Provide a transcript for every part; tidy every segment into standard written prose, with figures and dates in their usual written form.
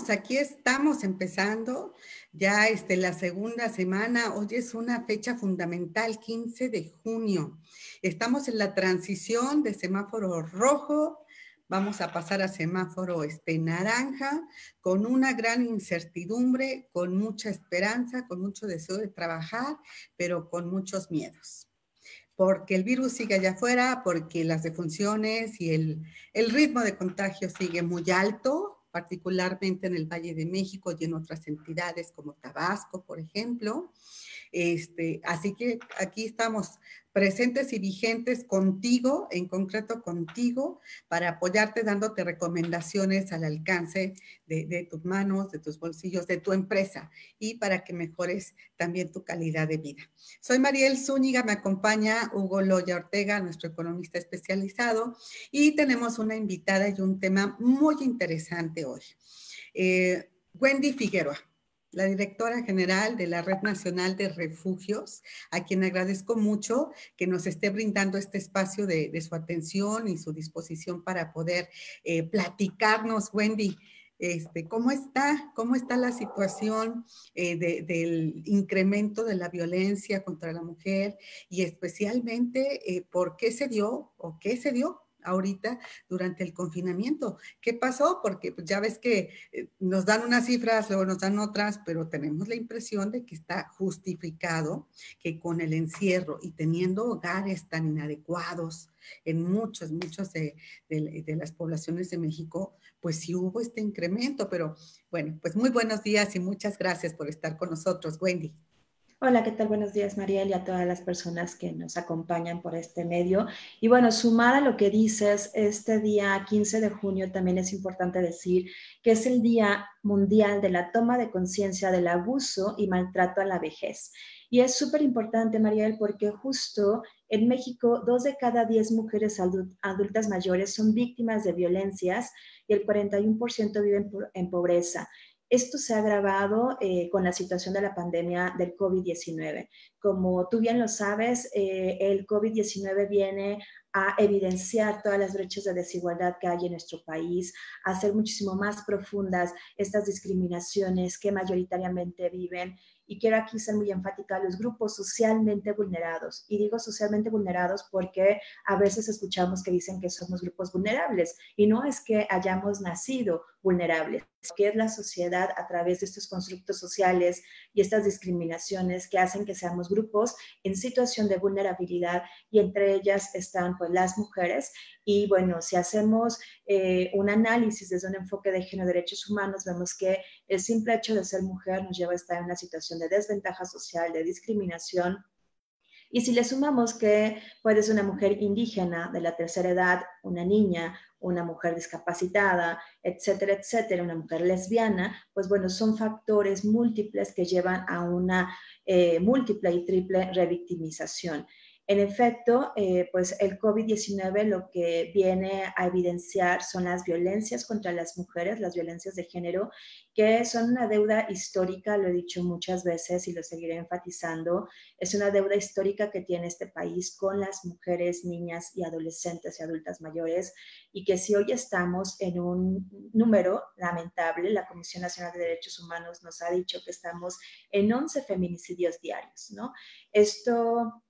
Aquí estamos empezando ya la segunda semana. Hoy es una fecha fundamental, 15 de junio. Estamos en la transición de semáforo rojo, vamos a pasar a semáforo naranja, con una gran incertidumbre, con mucha esperanza, con mucho deseo de trabajar, pero con muchos miedos. Porque el virus sigue allá afuera, porque las defunciones y el ritmo de contagio sigue muy alto, particularmente en el Valle de México y en otras entidades como Tabasco, por ejemplo. Así que aquí estamos presentes y vigentes contigo, en concreto contigo, para apoyarte dándote recomendaciones al alcance de tus manos, de tus bolsillos, de tu empresa y para que mejores también tu calidad de vida. Soy Mariel Zúñiga, me acompaña Hugo Loya Ortega, nuestro economista especializado, y tenemos una invitada y un tema muy interesante hoy. Wendy Figueroa, la directora general de la Red Nacional de Refugios, a quien agradezco mucho que nos esté brindando este espacio de su atención y su disposición para poder platicarnos. Wendy, ¿cómo está? ¿Cómo está la situación del incremento de la violencia contra la mujer? Y especialmente, ¿por qué se dio o qué se dio ahorita durante el confinamiento? ¿Qué pasó? Porque pues, ya ves que nos dan unas cifras, luego nos dan otras, pero tenemos la impresión de que está justificado que con el encierro y teniendo hogares tan inadecuados en muchos de las poblaciones de México, pues sí hubo este incremento. Pero bueno, pues muy buenos días y muchas gracias por estar con nosotros, Wendy. Hola, ¿qué tal? Buenos días, Mariel, y a todas las personas que nos acompañan por este medio. Y bueno, sumar a lo que dices, este día 15 de junio también es importante decir que es el Día Mundial de la Toma de Conciencia del Abuso y Maltrato a la Vejez. Y es súper importante, Mariel, porque justo en México, 2 de cada 10 mujeres adultas mayores son víctimas de violencias y el 41% viven en pobreza. Esto se ha agravado con la situación de la pandemia del COVID-19. Como tú bien lo sabes, el COVID-19 viene a evidenciar todas las brechas de desigualdad que hay en nuestro país, a hacer muchísimo más profundas estas discriminaciones que mayoritariamente viven. Y quiero aquí ser muy enfática a los grupos socialmente vulnerados. Y digo socialmente vulnerados porque a veces escuchamos que dicen que somos grupos vulnerables y no es que hayamos nacido vulnerables, que es la sociedad a través de estos constructos sociales y estas discriminaciones que hacen que seamos grupos en situación de vulnerabilidad y entre ellas están pues las mujeres. Y bueno, si hacemos un análisis desde un enfoque de género y derechos humanos, vemos que el simple hecho de ser mujer nos lleva a estar en una situación de desventaja social, de discriminación. Y si le sumamos que puede ser una mujer indígena de la tercera edad, una niña, una mujer discapacitada, etcétera, etcétera, una mujer lesbiana, pues bueno, son factores múltiples que llevan a una múltiple y triple revictimización. En efecto, pues el COVID-19 lo que viene a evidenciar son las violencias contra las mujeres, las violencias de género, que son una deuda histórica, lo he dicho muchas veces y lo seguiré enfatizando, es una deuda histórica que tiene este país con las mujeres, niñas y adolescentes y adultas mayores, y que si hoy estamos en un número lamentable, la Comisión Nacional de Derechos Humanos nos ha dicho que estamos en 11 feminicidios diarios, ¿no? Esto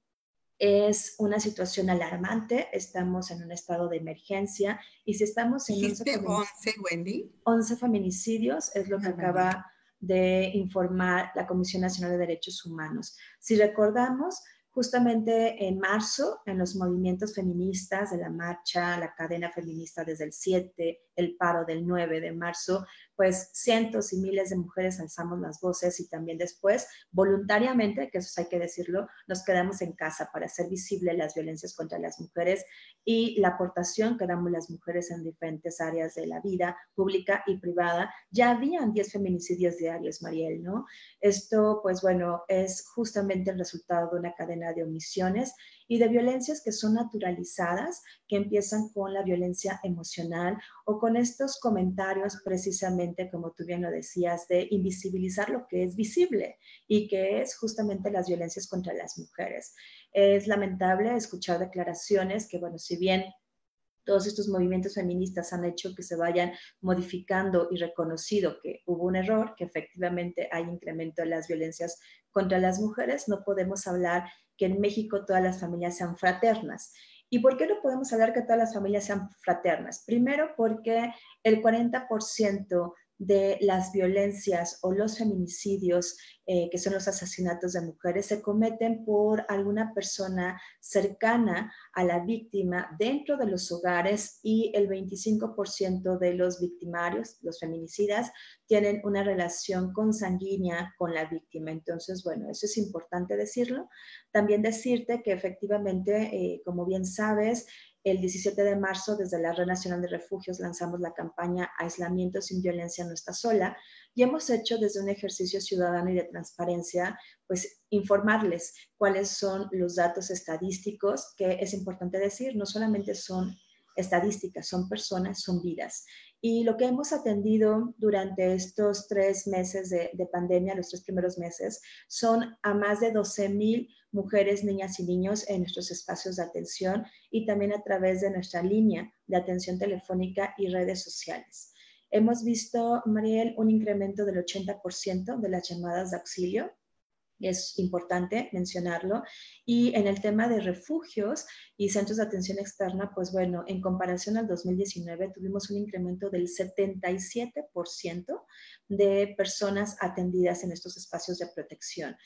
es una situación alarmante, estamos en un estado de emergencia y si estamos en ¿Dijiste 11, Wendy? 11 feminicidios, es lo que Ah, vale. acaba de informar la Comisión Nacional de Derechos Humanos. Si recordamos, justamente en marzo, en los movimientos feministas de la marcha, la cadena feminista desde el 7, el paro del 9 de marzo, pues cientos y miles de mujeres alzamos las voces y también después, voluntariamente, que eso hay que decirlo, nos quedamos en casa para hacer visible las violencias contra las mujeres y la aportación que damos las mujeres en diferentes áreas de la vida pública y privada. Ya habían 10 feminicidios diarios, Mariel, ¿no? Esto, pues bueno, es justamente el resultado de una cadena de omisiones y de violencias que son naturalizadas, que empiezan con la violencia emocional o con estos comentarios precisamente, como tú bien lo decías, de invisibilizar lo que es visible y que es justamente las violencias contra las mujeres. Es lamentable escuchar declaraciones que, bueno, si bien todos estos movimientos feministas han hecho que se vayan modificando y reconocido que hubo un error, que efectivamente hay incremento en las violencias contra las mujeres, no podemos hablar que en México todas las familias sean fraternas. ¿Y por qué no podemos hablar que todas las familias sean fraternas? Primero, porque el 40% de las violencias o los feminicidios, que son los asesinatos de mujeres, se cometen por alguna persona cercana a la víctima dentro de los hogares, y el 25% de los victimarios, los feminicidas, tienen una relación consanguínea con la víctima. Entonces, bueno, eso es importante decirlo. También decirte que efectivamente, como bien sabes, el 17 de marzo, desde la Red Nacional de Refugios, lanzamos la campaña Aislamiento sin violencia no está sola, y hemos hecho desde un ejercicio ciudadano y de transparencia, pues informarles cuáles son los datos estadísticos, que es importante decir, no solamente son estadísticas, son personas, son vidas. Y lo que hemos atendido durante estos 3 meses de pandemia, los 3 primeros meses, son a más de 12,000 mujeres, niñas y niños en nuestros espacios de atención, y también a través de nuestra línea de atención telefónica y redes sociales. Hemos visto, Mariel, un incremento del 80% de las llamadas de auxilio. Es importante mencionarlo. Y en el tema de refugios y centros de atención externa, pues bueno, en comparación al 2019 tuvimos un incremento del 77% de personas atendidas en estos espacios de protección.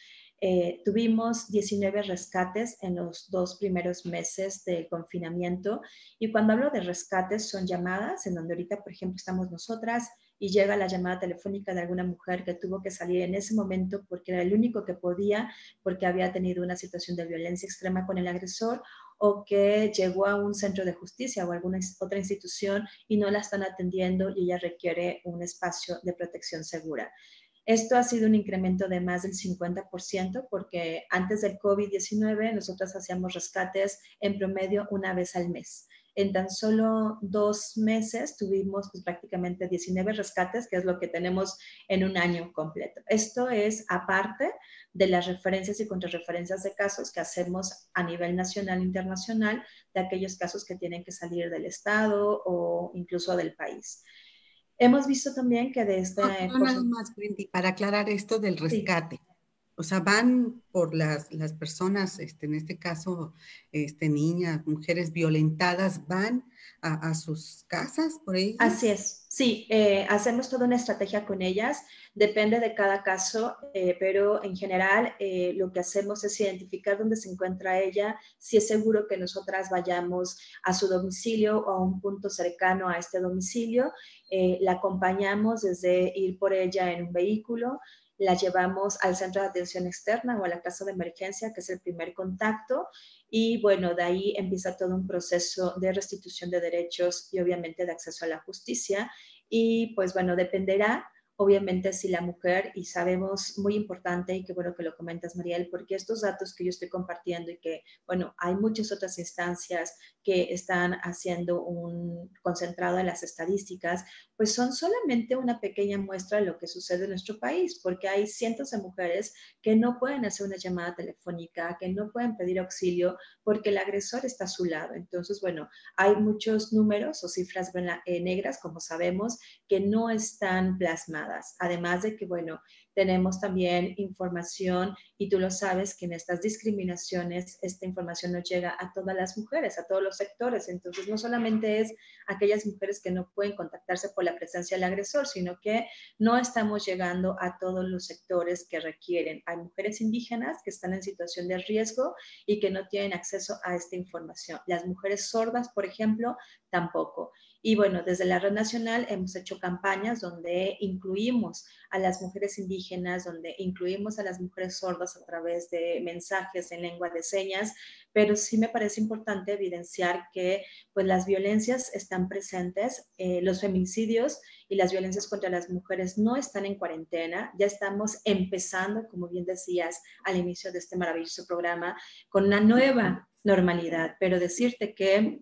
Tuvimos 19 rescates en los 2 primeros meses del confinamiento, y cuando hablo de rescates son llamadas en donde ahorita, por ejemplo, estamos nosotras y llega la llamada telefónica de alguna mujer que tuvo que salir en ese momento porque era el único que podía, porque había tenido una situación de violencia extrema con el agresor, o que llegó a un centro de justicia o alguna otra institución y no la están atendiendo y ella requiere un espacio de protección segura. Esto ha sido un incremento de más del 50%, porque antes del COVID-19 nosotros hacíamos rescates en promedio una vez al mes. En tan solo 2 meses tuvimos pues, prácticamente 19 rescates, que es lo que tenemos en un año completo. Esto es aparte de las referencias y contrarreferencias de casos que hacemos a nivel nacional e internacional, de aquellos casos que tienen que salir del estado o incluso del país. Hemos visto también que de este... No, nada más, Wendy, para aclarar esto del Sí. rescate. O sea, van por las personas, en este caso, niñas, mujeres violentadas, van a sus casas por Así ellas. es, sí, hacemos toda una estrategia con ellas, depende de cada caso, pero en general lo que hacemos es identificar dónde se encuentra ella, si es seguro que nosotras vayamos a su domicilio o a un punto cercano a este domicilio, la acompañamos desde ir por ella en un vehículo, la llevamos al centro de atención externa o a la casa de emergencia, que es el primer contacto, y bueno, de ahí empieza todo un proceso de restitución de derechos y obviamente de acceso a la justicia. Y pues bueno, dependerá obviamente si la mujer, y sabemos muy importante, y qué bueno que lo comentas, Mariel, porque estos datos que yo estoy compartiendo y que, bueno, hay muchas otras instancias que están haciendo un concentrado en las estadísticas, pues son solamente una pequeña muestra de lo que sucede en nuestro país, porque hay cientos de mujeres que no pueden hacer una llamada telefónica, que no pueden pedir auxilio porque el agresor está a su lado. Entonces, bueno, hay muchos números o cifras negras, como sabemos, que no están plasmadas. Además de que, bueno, tenemos también información, y tú lo sabes, que en estas discriminaciones esta información no llega a todas las mujeres, a todos los sectores. Entonces, no solamente es aquellas mujeres que no pueden contactarse por la presencia del agresor, sino que no estamos llegando a todos los sectores que requieren. Hay mujeres indígenas que están en situación de riesgo y que no tienen acceso a esta información. Las mujeres sordas, por ejemplo, tampoco. Y bueno, desde la Red Nacional hemos hecho campañas donde incluimos a las mujeres indígenas, donde incluimos a las mujeres sordas a través de mensajes en lengua de señas, pero sí me parece importante evidenciar que pues las violencias están presentes, los feminicidios y las violencias contra las mujeres no están en cuarentena, ya estamos empezando, como bien decías al inicio de este maravilloso programa, con una nueva normalidad, pero decirte que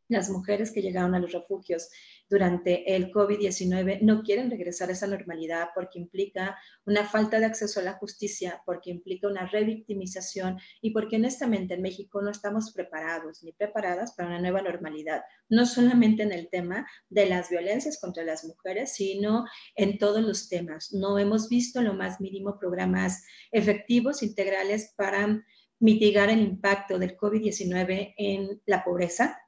las mujeres que llegaron a los refugios durante el COVID-19 no quieren regresar a esa normalidad porque implica una falta de acceso a la justicia, porque implica una revictimización y porque honestamente en México no estamos preparados ni preparadas para una nueva normalidad, no solamente en el tema de las violencias contra las mujeres, sino en todos los temas. No hemos visto en lo más mínimo programas efectivos, integrales para mitigar el impacto del COVID-19 en la pobreza.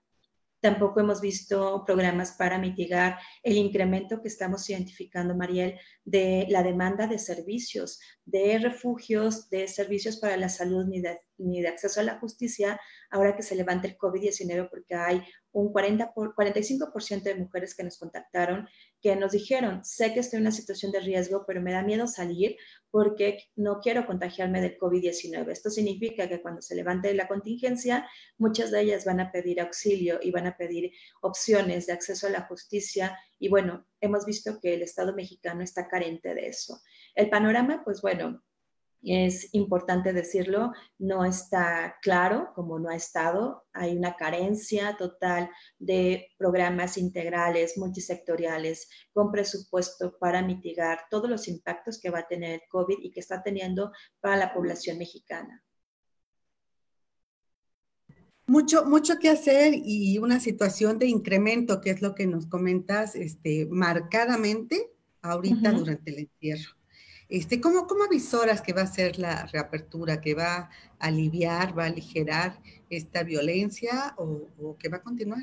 Tampoco hemos visto programas para mitigar el incremento que estamos identificando, Mariel, de la demanda de servicios, de refugios, de servicios para la salud, ni de acceso a la justicia, ahora que se levanta el COVID-19, porque hay un 45% de mujeres que nos contactaron, que nos dijeron, sé que estoy en una situación de riesgo, pero me da miedo salir porque no quiero contagiarme del COVID-19. Esto significa que cuando se levante la contingencia, muchas de ellas van a pedir auxilio y van a pedir opciones de acceso a la justicia. Y bueno, hemos visto que el Estado mexicano está carente de eso. El panorama, pues bueno, es importante decirlo, no está claro como no ha estado. Hay una carencia total de programas integrales, multisectoriales, con presupuesto para mitigar todos los impactos que va a tener el COVID y que está teniendo para la población mexicana. Mucho que hacer y una situación de incremento, que es lo que nos comentas marcadamente ahorita durante el encierro. ¿Cómo avisoras que va a ser la reapertura, que va a aliviar, va a aligerar esta violencia o que va a continuar?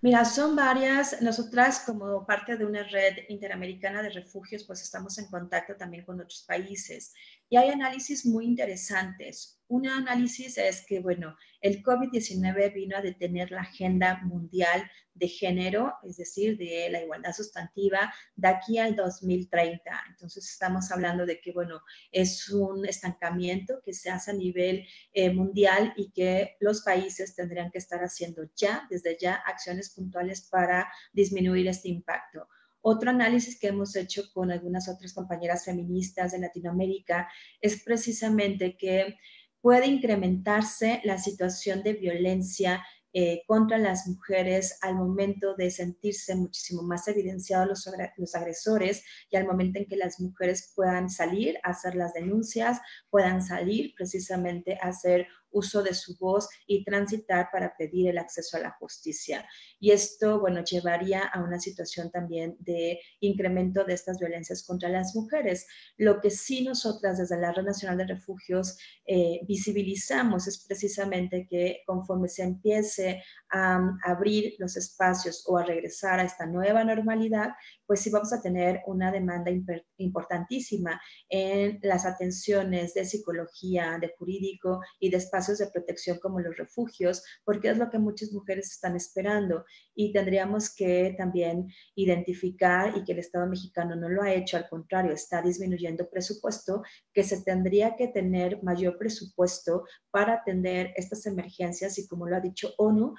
Mira, son varias. Nosotras, como parte de una red interamericana de refugios, pues estamos en contacto también con otros países. Y hay análisis muy interesantes. Un análisis es que, bueno, el COVID-19 vino a detener la agenda mundial de género, es decir, de la igualdad sustantiva, de aquí al 2030. Entonces, estamos hablando de que, bueno, es un estancamiento que se hace a nivel mundial y que los países tendrían que estar haciendo ya, desde ya, acciones puntuales para disminuir este impacto. Otro análisis que hemos hecho con algunas otras compañeras feministas de Latinoamérica es precisamente que puede incrementarse la situación de violencia contra las mujeres al momento de sentirse muchísimo más evidenciados los agresores y al momento en que las mujeres puedan salir a hacer las denuncias, puedan salir precisamente a hacer uso de su voz y transitar para pedir el acceso a la justicia. Y esto, bueno, llevaría a una situación también de incremento de estas violencias contra las mujeres. Lo que sí nosotras desde la Red Nacional de Refugios visibilizamos es precisamente que conforme se empiece a abrir los espacios o a regresar a esta nueva normalidad, pues sí vamos a tener una demanda importantísima en las atenciones de psicología, de jurídico y de espacios de protección como los refugios, porque es lo que muchas mujeres están esperando y tendríamos que también identificar y que el Estado mexicano no lo ha hecho, al contrario, está disminuyendo presupuesto, que se tendría que tener mayor presupuesto para atender estas emergencias y como lo ha dicho ONU,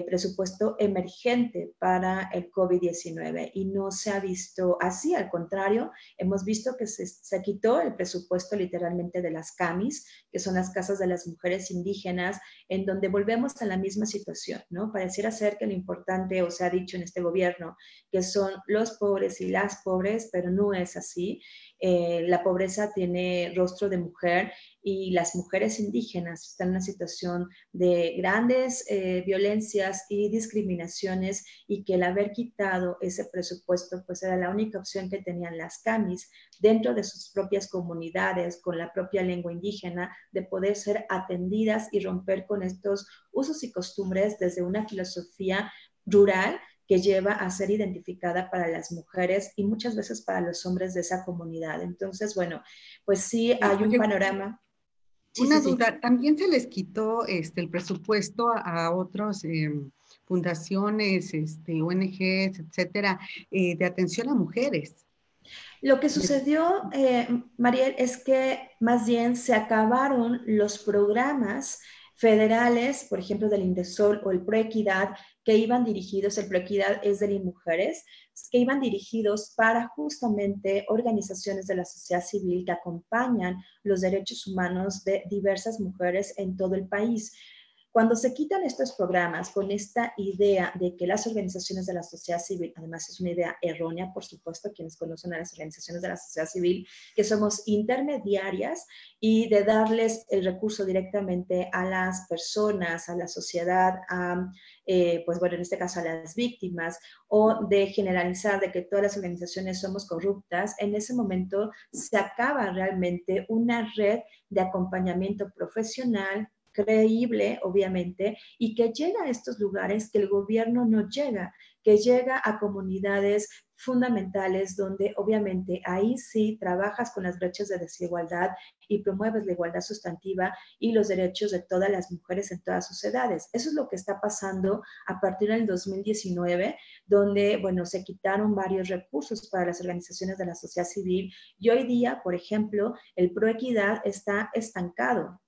presupuesto emergente para el COVID-19 y no se ha visto así, al contrario, hemos visto que se quitó el presupuesto literalmente de las CAMIS, que son las casas de las mujeres indígenas, en donde volvemos a la misma situación, ¿no? Pareciera ser que lo importante, o se ha dicho en este gobierno, que son los pobres y las pobres, pero no es así. La pobreza tiene rostro de mujer y las mujeres indígenas están en una situación de grandes violencias y discriminaciones y que el haber quitado ese presupuesto pues era la única opción que tenían las CAMIS dentro de sus propias comunidades con la propia lengua indígena de poder ser atendidas y romper con estos usos y costumbres desde una filosofía rural que lleva a ser identificada para las mujeres y muchas veces para los hombres de esa comunidad. Entonces, bueno, pues sí hay un panorama. Una duda, ¿también se les quitó el presupuesto a otras fundaciones, ONGs, etcétera, de atención a mujeres? Lo que sucedió, Mariel, es que más bien se acabaron los programas federales, por ejemplo, del Indesol o el Proequidad, que iban dirigidos, el Proequidad es de Mujeres, que iban dirigidos para justamente organizaciones de la sociedad civil que acompañan los derechos humanos de diversas mujeres en todo el país. Cuando se quitan estos programas con esta idea de que las organizaciones de la sociedad civil, además es una idea errónea, por supuesto, quienes conocen a las organizaciones de la sociedad civil, que somos intermediarias y de darles el recurso directamente a las personas, a la sociedad, a, pues bueno, en este caso a las víctimas, o de generalizar de que todas las organizaciones somos corruptas, en ese momento se acaba realmente una red de acompañamiento profesional, creíble, obviamente, y que llega a estos lugares que el gobierno no llega, que llega a comunidades fundamentales donde obviamente ahí sí trabajas con las brechas de desigualdad y promueves la igualdad sustantiva y los derechos de todas las mujeres en todas sus edades. Eso es lo que está pasando a partir del 2019, donde, bueno, se quitaron varios recursos para las organizaciones de la sociedad civil y hoy día, por ejemplo, el Proequidad está estancado.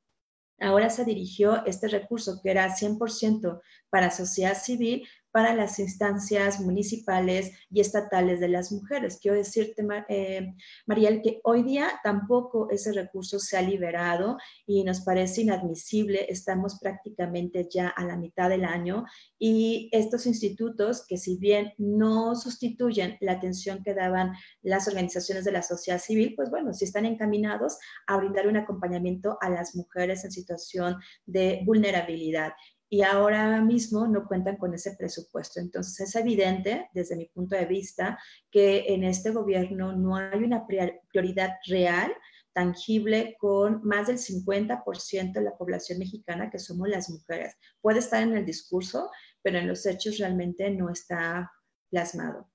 Ahora se dirigió este recurso que era 100% para sociedad civil, para las instancias municipales y estatales de las mujeres. Quiero decirte, Mariel, que hoy día tampoco ese recurso se ha liberado y nos parece inadmisible. Estamos prácticamente ya a la mitad del año y estos institutos, que si bien no sustituyen la atención que daban las organizaciones de la sociedad civil, pues bueno, sí están encaminados a brindar un acompañamiento a las mujeres en situación de vulnerabilidad. Y ahora mismo no cuentan con ese presupuesto. Entonces es evidente, desde mi punto de vista, que en este gobierno no hay una prioridad real, tangible, con más del 50% de la población mexicana que somos las mujeres. Puede estar en el discurso, pero en los hechos realmente no está plasmado.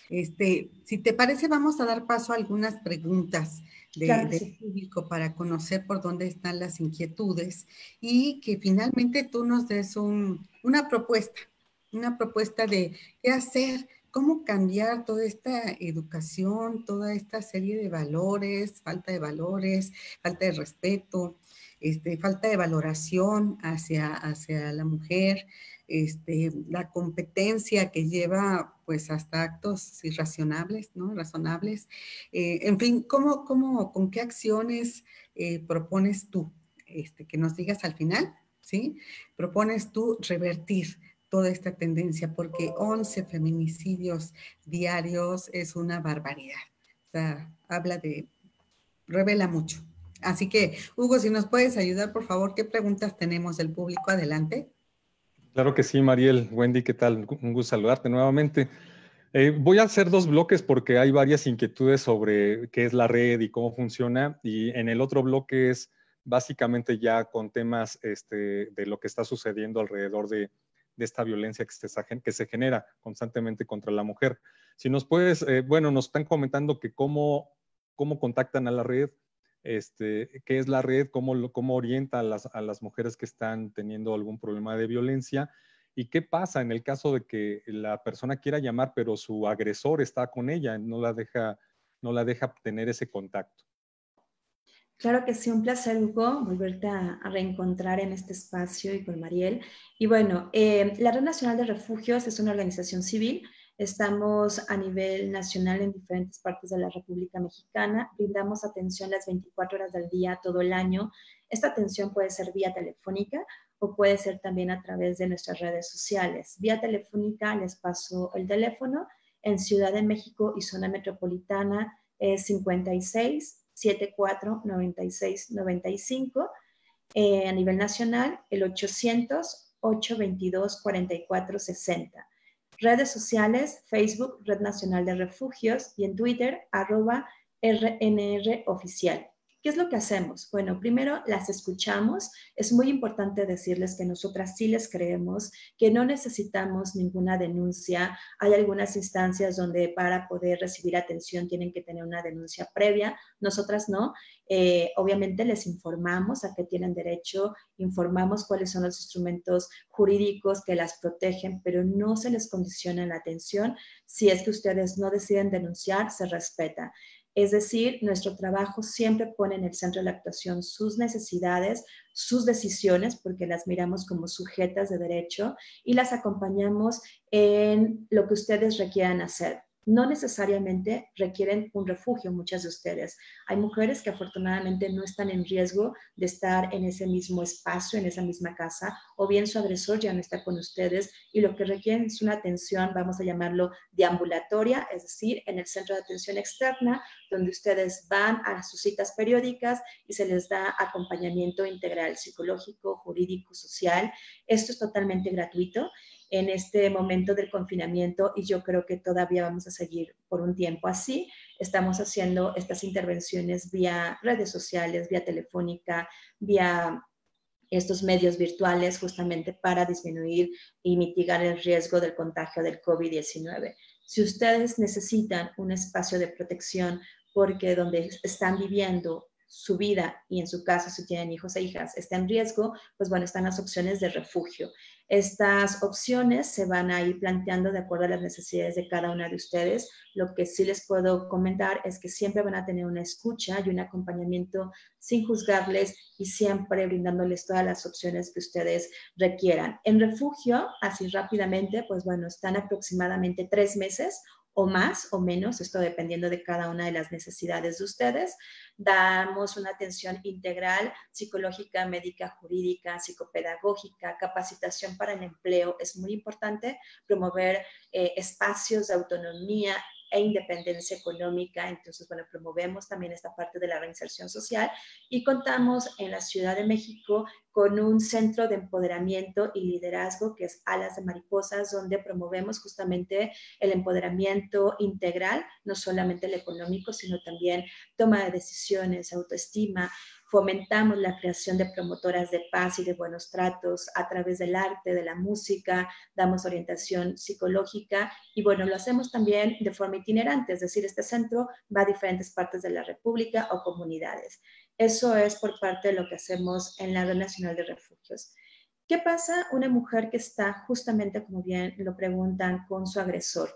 Si te parece, vamos a dar paso a algunas preguntas Claro que del sí. público para conocer por dónde están las inquietudes y que finalmente tú nos des una propuesta de qué hacer, cómo cambiar toda esta educación, toda esta serie de valores, falta de respeto, falta de valoración hacia la mujer, la competencia que lleva pues hasta actos irracionables, ¿no? Razonables. En fin, con qué acciones propones tú? Que nos digas al final, ¿sí? Propones tú revertir toda esta tendencia, porque 11 feminicidios diarios es una barbaridad. O sea, revela mucho. Así que, Hugo, si nos puedes ayudar, por favor, ¿qué preguntas tenemos del público? Adelante. Claro que sí, Mariel. Wendy, ¿qué tal? Un gusto saludarte nuevamente. Voy a hacer dos bloques porque hay varias inquietudes sobre qué es la red y cómo funciona. Y en el otro bloque es básicamente ya con temas de lo que está sucediendo alrededor de esta violencia que se genera constantemente contra la mujer. Si nos puedes, bueno, nos están comentando que cómo contactan a la red, qué es la red, cómo orienta a las mujeres que están teniendo algún problema de violencia y qué pasa en el caso de que la persona quiera llamar, pero su agresor está con ella, no la deja tener ese contacto. Claro que sí, un placer, Hugo, volverte a reencontrar en este espacio y con Mariel. Y bueno, la Red Nacional de Refugios es una organización civil. Estamos a nivel nacional en diferentes partes de la República Mexicana. Brindamos atención las 24 horas del día, todo el año. Esta atención puede ser vía telefónica o puede ser también a través de nuestras redes sociales. Vía telefónica les paso el teléfono. En Ciudad de México y zona metropolitana es 56 74 96 95. A nivel nacional, el 800 822 44 60. Redes sociales, Facebook, Red Nacional de Refugios, y en Twitter, @RNR Oficial. ¿Qué es lo que hacemos? Bueno, primero las escuchamos. Es muy importante decirles que nosotras sí les creemos, que no necesitamos ninguna denuncia. Hay algunas instancias donde para poder recibir atención tienen que tener una denuncia previa. Nosotras no. Obviamente les informamos a qué tienen derecho, informamos cuáles son los instrumentos jurídicos que las protegen, pero no se les condiciona la atención. Si es que ustedes no deciden denunciar, se respeta. Es decir, nuestro trabajo siempre pone en el centro de la actuación sus necesidades, sus decisiones, porque las miramos como sujetas de derecho y las acompañamos en lo que ustedes requieran hacer. no necesariamente requieren un refugio, muchas de ustedes. Hay mujeres que afortunadamente no están en riesgo de estar en ese mismo espacio, en esa misma casa, o bien su agresor ya no está con ustedes y lo que requieren es una atención, vamos a llamarlo deambulatoria, es decir, en el centro de atención externa, donde ustedes van a sus citas periódicas y se les da acompañamiento integral, psicológico, jurídico, social. Esto es totalmente gratuito en este momento del confinamiento y yo creo que todavía vamos a seguir por un tiempo así. Estamos haciendo estas intervenciones vía redes sociales, vía telefónica, vía estos medios virtuales justamente para disminuir y mitigar el riesgo del contagio del COVID-19. Si ustedes necesitan un espacio de protección porque donde están viviendo su vida y en su caso si tienen hijos e hijas está en riesgo, pues bueno, están las opciones de refugio. Estas opciones se van a ir planteando de acuerdo a las necesidades de cada una de ustedes. Lo que sí les puedo comentar es que siempre van a tener una escucha y un acompañamiento sin juzgarles y siempre brindándoles todas las opciones que ustedes requieran. En refugio, así rápidamente, pues bueno, están aproximadamente 3 meses o más o menos, esto dependiendo de cada una de las necesidades de ustedes. Damos una atención integral, psicológica, médica, jurídica, psicopedagógica, capacitación para el empleo. Es muy importante promover espacios de autonomía e independencia económica. Entonces, bueno, promovemos también esta parte de la reinserción social y contamos en la Ciudad de México con un centro de empoderamiento y liderazgo que es Alas de Mariposas, donde promovemos justamente el empoderamiento integral, no solamente el económico, sino también toma de decisiones, autoestima. Fomentamos la creación de promotoras de paz y de buenos tratos a través del arte, de la música, damos orientación psicológica y bueno, lo hacemos también de forma itinerante, es decir, este centro va a diferentes partes de la República o comunidades. Eso es por parte de lo que hacemos en la Red Nacional de Refugios. ¿Qué pasa una mujer que está justamente, como bien lo preguntan, con su agresor?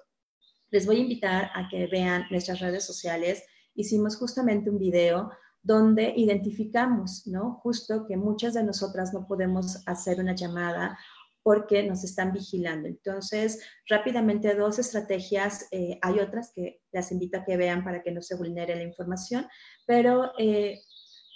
Les voy a invitar a que vean nuestras redes sociales. Hicimos justamente un video donde identificamos, ¿no? Justo que muchas de nosotras no podemos hacer una llamada porque nos están vigilando. Entonces, rápidamente 2 estrategias, hay otras que las invito a que vean para que no se vulnere la información, pero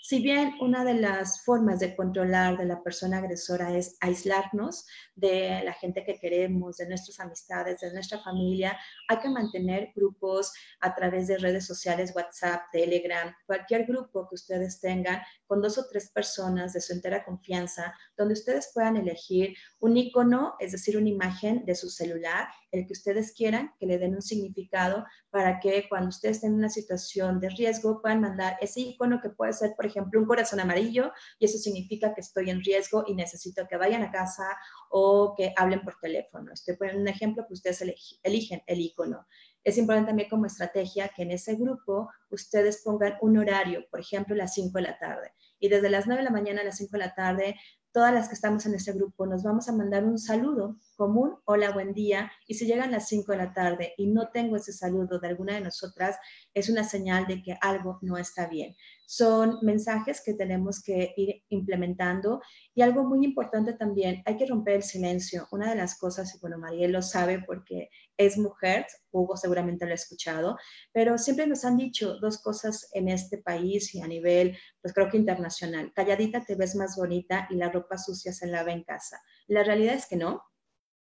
si bien una de las formas de controlar de la persona agresora es aislarnos de la gente que queremos, de nuestras amistades, de nuestra familia, hay que mantener grupos a través de redes sociales, WhatsApp, Telegram, cualquier grupo que ustedes tengan con 2 o 3 personas de su entera confianza, donde ustedes puedan elegir un icono, es decir, una imagen de su celular, el que ustedes quieran, que le den un significado para que cuando ustedes estén en una situación de riesgo puedan mandar ese icono que puede ser, por ejemplo, un corazón amarillo y eso significa que estoy en riesgo y necesito que vayan a casa o que hablen por teléfono. Estoy poniendo un ejemplo que ustedes eligen el icono. Es importante también como estrategia que en ese grupo ustedes pongan un horario, por ejemplo, las 5 de la tarde. Y desde las 9 de la mañana a las 5 de la tarde, todas las que estamos en ese grupo nos vamos a mandar un saludo común, hola, buen día, y si llegan las 5 de la tarde y no tengo ese saludo de alguna de nosotras, es una señal de que algo no está bien. Son mensajes que tenemos que ir implementando y algo muy importante también, hay que romper el silencio. Una de las cosas, y bueno, Mariel lo sabe porque es mujer, Hugo seguramente lo ha escuchado, pero siempre nos han dicho 2 cosas en este país y a nivel, pues creo que internacional. Calladita te ves más bonita y la ropa sucia se lava en casa. La realidad es que no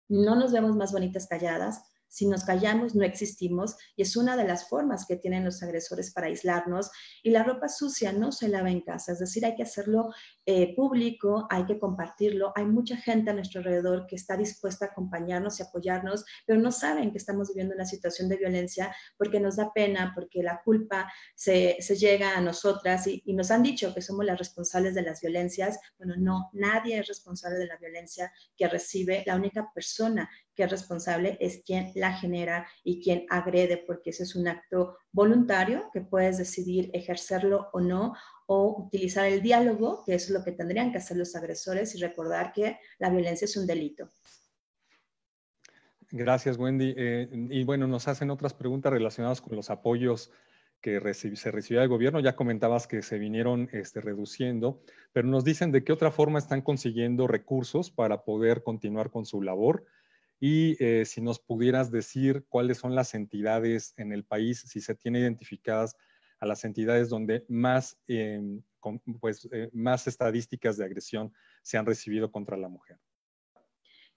nos vemos más bonitas calladas. Si nos callamos, no existimos y es una de las formas que tienen los agresores para aislarnos. Y la ropa sucia no se lava en casa, es decir, hay que hacerlo público, hay que compartirlo. Hay mucha gente a nuestro alrededor que está dispuesta a acompañarnos y apoyarnos, pero no saben que estamos viviendo una situación de violencia porque nos da pena, porque la culpa se llega a nosotras y nos han dicho que somos las responsables de las violencias. Bueno, no, nadie es responsable de la violencia que recibe. La única persona que es responsable es quien la genera y quien agrede, porque ese es un acto voluntario que puedes decidir ejercerlo o no, o utilizar el diálogo, que es lo que tendrían que hacer los agresores, y recordar que la violencia es un delito. Gracias, Wendy. Y bueno, nos hacen otras preguntas relacionadas con los apoyos que se recibió del gobierno. Ya comentabas que se vinieron reduciendo, pero nos dicen de qué otra forma están consiguiendo recursos para poder continuar con su labor Y si nos pudieras decir cuáles son las entidades en el país, si se tiene identificadas a las entidades donde más, más estadísticas de agresión se han recibido contra la mujer.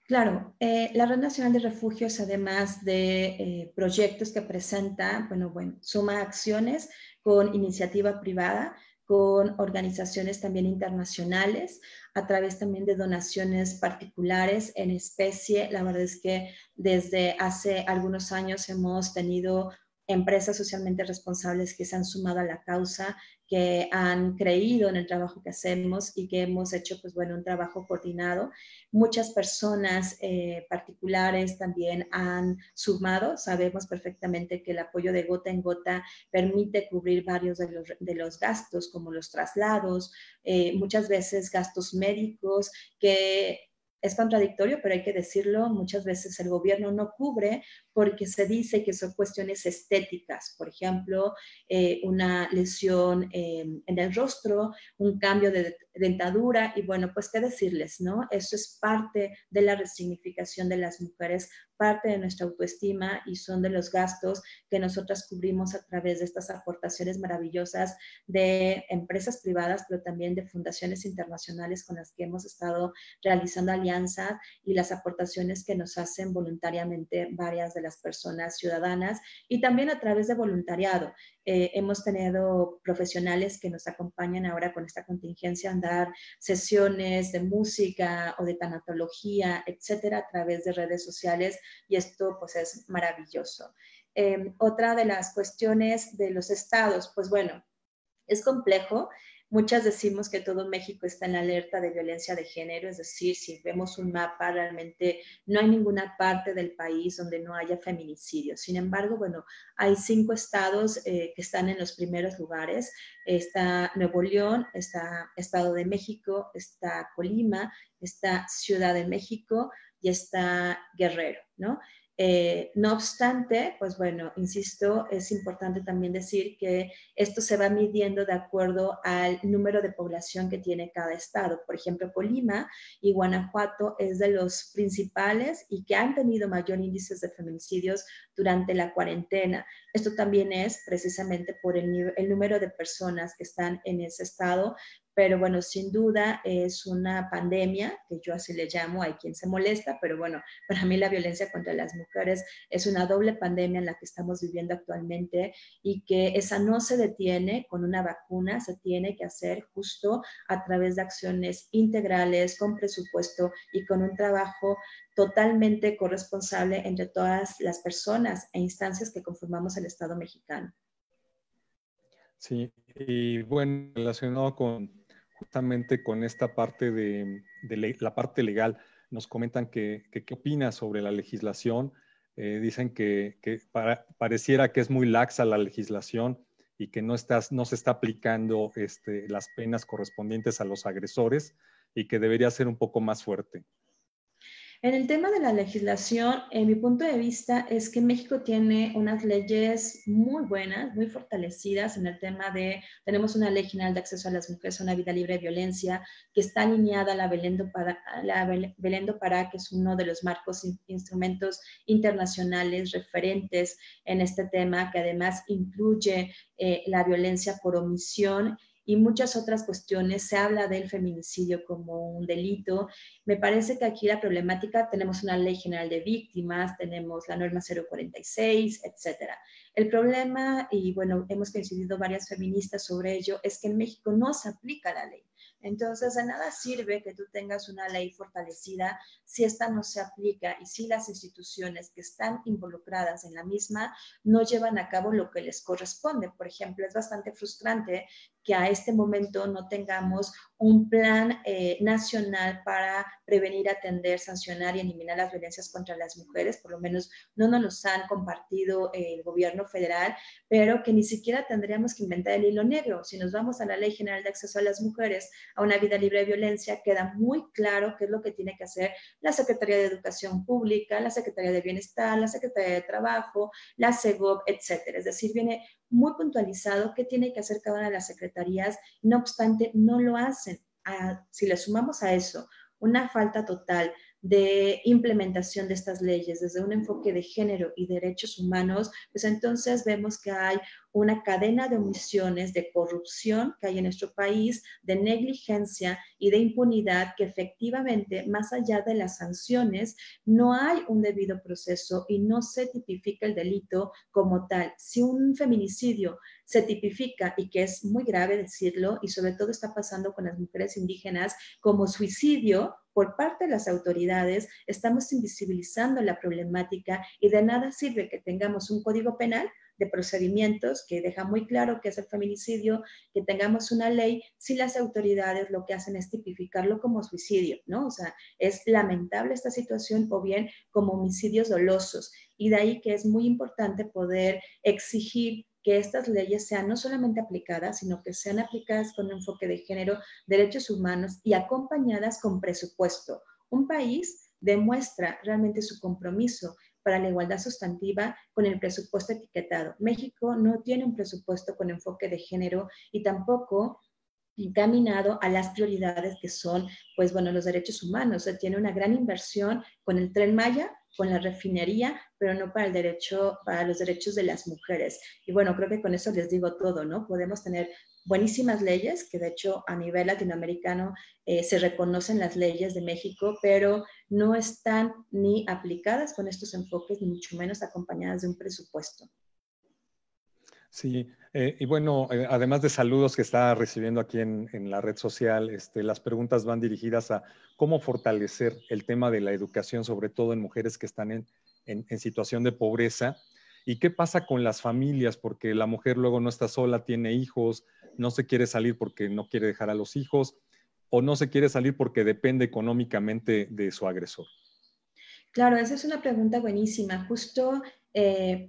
Claro, la Red Nacional de Refugios, además de proyectos que presenta, bueno, suma acciones con iniciativa privada, con organizaciones también internacionales, a través también de donaciones particulares en especie. La verdad es que desde hace algunos años hemos tenido empresas socialmente responsables que se han sumado a la causa, que han creído en el trabajo que hacemos y que hemos hecho, pues bueno, un trabajo coordinado. Muchas personas particulares también han sumado. Sabemos perfectamente que el apoyo de gota en gota permite cubrir varios de los gastos, como los traslados, muchas veces gastos médicos, que es contradictorio, pero hay que decirlo, muchas veces el gobierno no cubre porque se dice que son cuestiones estéticas, por ejemplo, una lesión en el rostro, un cambio de dentadura, y bueno, pues qué decirles, ¿no? Eso es parte de la resignificación de las mujeres, parte de nuestra autoestima, y son de los gastos que nosotras cubrimos a través de estas aportaciones maravillosas de empresas privadas, pero también de fundaciones internacionales con las que hemos estado realizando alianzas, y las aportaciones que nos hacen voluntariamente varias de las personas ciudadanas, y también a través de voluntariado. Hemos tenido profesionales que nos acompañan ahora con esta contingencia a dar sesiones de música o de tanatología, etcétera, a través de redes sociales, y esto pues es maravilloso. Otra de las cuestiones de los estados, pues bueno, es complejo. Muchas decimos que todo México está en alerta de violencia de género, es decir, si vemos un mapa, realmente no hay ninguna parte del país donde no haya feminicidios. Sin embargo, bueno, hay 5 estados que están en los primeros lugares. Está Nuevo León, está Estado de México, está Colima, está Ciudad de México y está Guerrero, ¿no? No obstante, pues bueno, insisto, es importante también decir que esto se va midiendo de acuerdo al número de población que tiene cada estado. Por ejemplo, Colima y Guanajuato es de los principales y que han tenido mayor índices de feminicidios durante la cuarentena. Esto también es precisamente por el número de personas que están en ese estado. Pero bueno, sin duda es una pandemia, que yo así le llamo, hay quien se molesta, pero bueno, para mí la violencia contra las mujeres es una doble pandemia en la que estamos viviendo actualmente, y que esa no se detiene con una vacuna, se tiene que hacer justo a través de acciones integrales, con presupuesto y con un trabajo totalmente corresponsable entre todas las personas e instancias que conformamos el Estado mexicano. Sí, y bueno, relacionado justamente con esta parte de la parte legal, nos comentan qué opinas sobre la legislación. Dicen que pareciera que es muy laxa la legislación y que no se está aplicando las penas correspondientes a los agresores, y que debería ser un poco más fuerte. En el tema de la legislación, en mi punto de vista es que México tiene unas leyes muy buenas, muy fortalecidas en el tema de, tenemos una ley general de acceso a las mujeres a una vida libre de violencia, que está alineada a la Belén do Pará, que es uno de los marcos instrumentos internacionales referentes en este tema, que además incluye la violencia por omisión y muchas otras cuestiones. Se habla del feminicidio como un delito. Me parece que aquí la problemática, tenemos una ley general de víctimas, tenemos la norma 046, etcétera. El problema, y bueno, hemos coincidido varias feministas sobre ello, es que en México no se aplica la ley. Entonces, de nada sirve que tú tengas una ley fortalecida si esta no se aplica y si las instituciones que están involucradas en la misma no llevan a cabo lo que les corresponde. Por ejemplo, es bastante frustrante que a este momento no tengamos un plan nacional para prevenir, atender, sancionar y eliminar las violencias contra las mujeres. Por lo menos no nos los han compartido el gobierno federal, pero que ni siquiera tendríamos que inventar el hilo negro. Si nos vamos a la Ley General de Acceso a las Mujeres a una vida libre de violencia, queda muy claro qué es lo que tiene que hacer la Secretaría de Educación Pública, la Secretaría de Bienestar, la Secretaría de Trabajo, la SEGOV, etcétera. Es decir, viene muy puntualizado qué tiene que hacer cada una de las secretarías. No obstante, no lo hacen. Si le sumamos a eso una falta total de implementación de estas leyes desde un enfoque de género y derechos humanos, pues entonces vemos que hay una cadena de omisiones, de corrupción que hay en nuestro país, de negligencia y de impunidad que efectivamente, más allá de las sanciones, no hay un debido proceso y no se tipifica el delito como tal. Si un feminicidio se tipifica, y que es muy grave decirlo, y sobre todo está pasando con las mujeres indígenas, como suicidio por parte de las autoridades, estamos invisibilizando la problemática y de nada sirve que tengamos un código penal de procedimientos que deja muy claro qué es el feminicidio, que tengamos una ley, si las autoridades lo que hacen es tipificarlo como suicidio, ¿no? O sea, es lamentable esta situación, o bien como homicidios dolosos. Y de ahí que es muy importante poder exigir que estas leyes sean no solamente aplicadas, sino que sean aplicadas con un enfoque de género, derechos humanos y acompañadas con presupuesto. Un país demuestra realmente su compromiso para la igualdad sustantiva con el presupuesto etiquetado. México no tiene un presupuesto con enfoque de género y tampoco encaminado a las prioridades que son, pues bueno, los derechos humanos. Se tiene una gran inversión con el Tren Maya, con la refinería, pero no para el derecho, para los derechos de las mujeres. Y bueno, creo que con eso les digo todo, ¿no? Podemos tener buenísimas leyes, que de hecho a nivel latinoamericano se reconocen las leyes de México, pero no están ni aplicadas con estos enfoques, ni mucho menos acompañadas de un presupuesto. Sí, y bueno, además de saludos que está recibiendo aquí en la red social, las preguntas van dirigidas a cómo fortalecer el tema de la educación, sobre todo en mujeres que están en situación de pobreza. ¿Y qué pasa con las familias? Porque la mujer luego no está sola, tiene hijos, no se quiere salir porque no quiere dejar a los hijos, o no se quiere salir porque depende económicamente de su agresor. Claro, esa es una pregunta buenísima. Justo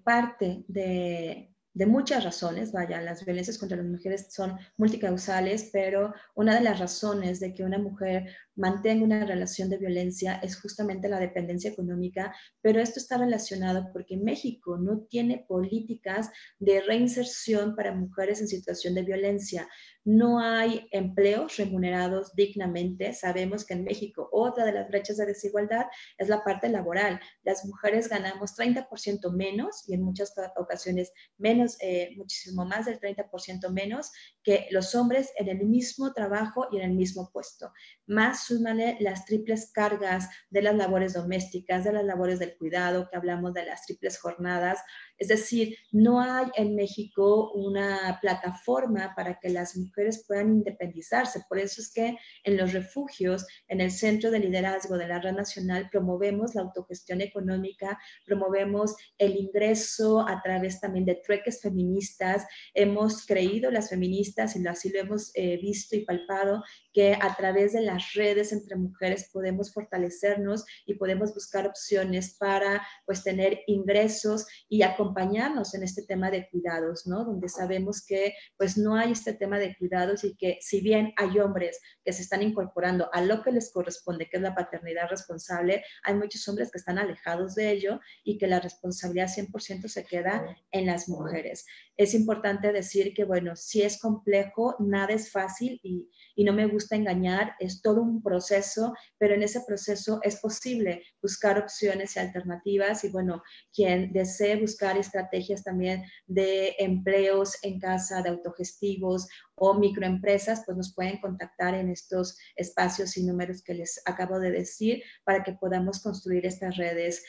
parte de muchas razones, vaya, las violencias contra las mujeres son multicausales, pero una de las razones de que una mujer mantenga una relación de violencia es justamente la dependencia económica, pero esto está relacionado porque México no tiene políticas de reinserción para mujeres en situación de violencia. No hay empleos remunerados dignamente. Sabemos que en México otra de las brechas de desigualdad es la parte laboral. Las mujeres ganamos 30% menos y en muchas ocasiones menos, muchísimo más del 30% menos que los hombres en el mismo trabajo y en el mismo puesto. Más súmale las triples cargas de las labores domésticas, de las labores del cuidado, que hablamos de las triples jornadas. Es decir, no hay en México una plataforma para que las mujeres puedan independizarse. Por eso es que en los refugios, en el Centro de Liderazgo de la Red Nacional, promovemos la autogestión económica, promovemos el ingreso a través también de trueques feministas. Hemos creído las feministas, y así lo hemos visto y palpado, que a través de las redes entre mujeres podemos fortalecernos y podemos buscar opciones para pues tener ingresos y acompañarnos en este tema de cuidados, ¿no? Donde sabemos que pues no hay este tema de cuidados y que si bien hay hombres que se están incorporando a lo que les corresponde, que es la paternidad responsable, hay muchos hombres que están alejados de ello y que la responsabilidad 100% se queda en las mujeres. Es importante decir que, bueno, sí es complejo, nada es fácil y no me gusta engañar, es todo un proceso, pero en ese proceso es posible buscar opciones y alternativas y bueno, quien desee buscar estrategias también de empleos en casa, de autogestivos o microempresas, pues nos pueden contactar en estos espacios y números que les acabo de decir para que podamos construir estas redes,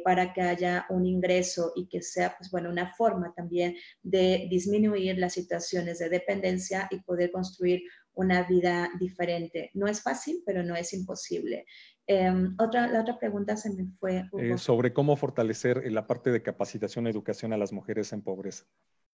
para que haya un ingreso y que sea, pues bueno, una forma también de disminuir las situaciones de dependencia y poder construir una vida diferente. No es fácil, pero no es imposible. La otra pregunta se me fue, Hugo. Sobre cómo fortalecer la parte de capacitación y educación a las mujeres en pobreza.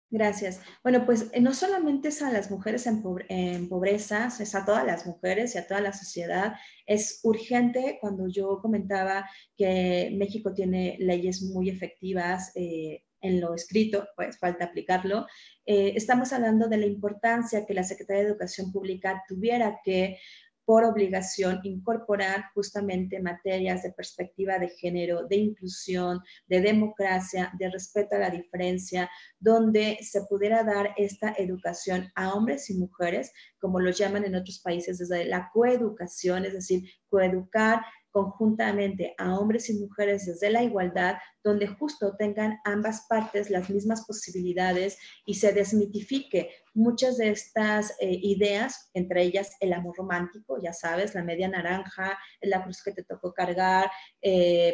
Gracias. Bueno, pues no solamente es a las mujeres en pobreza, es a todas las mujeres y a toda la sociedad. Es urgente cuando yo comentaba que México tiene leyes muy efectivas en lo escrito, pues falta aplicarlo. Estamos hablando de la importancia que la Secretaría de Educación Pública tuviera que por obligación incorporar justamente materias de perspectiva de género, de inclusión, de democracia, de respeto a la diferencia, donde se pudiera dar esta educación a hombres y mujeres, como lo llaman en otros países desde la coeducación, es decir, coeducar conjuntamente a hombres y mujeres desde la igualdad, donde justo tengan ambas partes las mismas posibilidades y se desmitifique muchas de estas ideas, entre ellas el amor romántico, ya sabes, la media naranja, la cruz que te tocó cargar,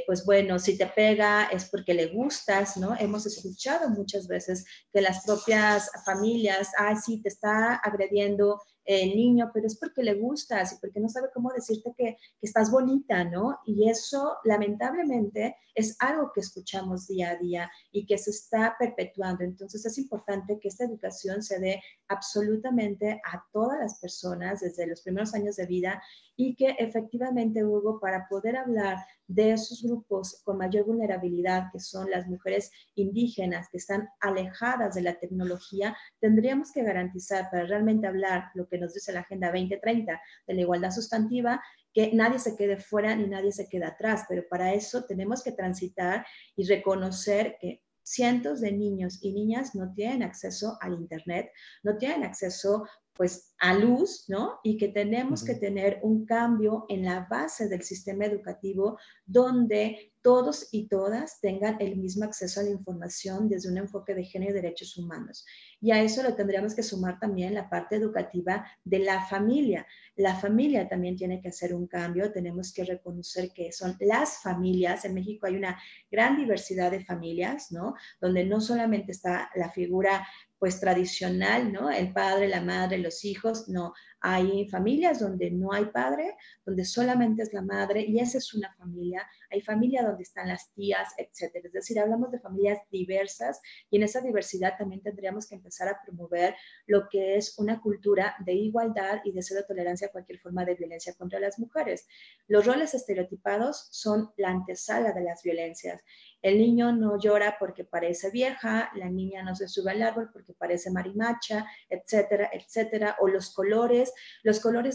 pues bueno, si te pega es porque le gustas, ¿no? Hemos escuchado muchas veces que las propias familias, sí, te está agrediendo el niño, pero es porque le gustas y porque no sabe cómo decirte que estás bonita, ¿no? Y eso, lamentablemente, es algo que escuchamos día a día y que se está perpetuando. Entonces, es importante que esta educación se dé absolutamente a todas las personas desde los primeros años de vida y que efectivamente, Hugo, para poder hablar de esos grupos con mayor vulnerabilidad, que son las mujeres indígenas, que están alejadas de la tecnología, tendríamos que garantizar, para realmente hablar lo que nos dice la Agenda 2030 de la igualdad sustantiva, que nadie se quede fuera ni nadie se quede atrás, pero para eso tenemos que transitar y reconocer que cientos de niños y niñas no tienen acceso al Internet, no tienen acceso pues a luz, ¿no? Y que tenemos que tener un cambio en la base del sistema educativo donde todos y todas tengan el mismo acceso a la información desde un enfoque de género y derechos humanos. Y a eso le tendríamos que sumar también la parte educativa de la familia. La familia también tiene que hacer un cambio, tenemos que reconocer que son las familias, en México hay una gran diversidad de familias, ¿no? Donde no solamente está la figura pues tradicional, ¿no? El padre, la madre, los hijos, no. Hay familias donde no hay padre, donde solamente es la madre y esa es una familia. Hay familia donde están las tías, etcétera. Es decir, hablamos de familias diversas y en esa diversidad también tendríamos que empezar a promover lo que es una cultura de igualdad y de cero tolerancia a cualquier forma de violencia contra las mujeres. Los roles estereotipados son la antesala de las violencias. El niño no llora porque parece vieja, la niña no se sube al árbol porque parece marimacha, etcétera, etcétera. O los colores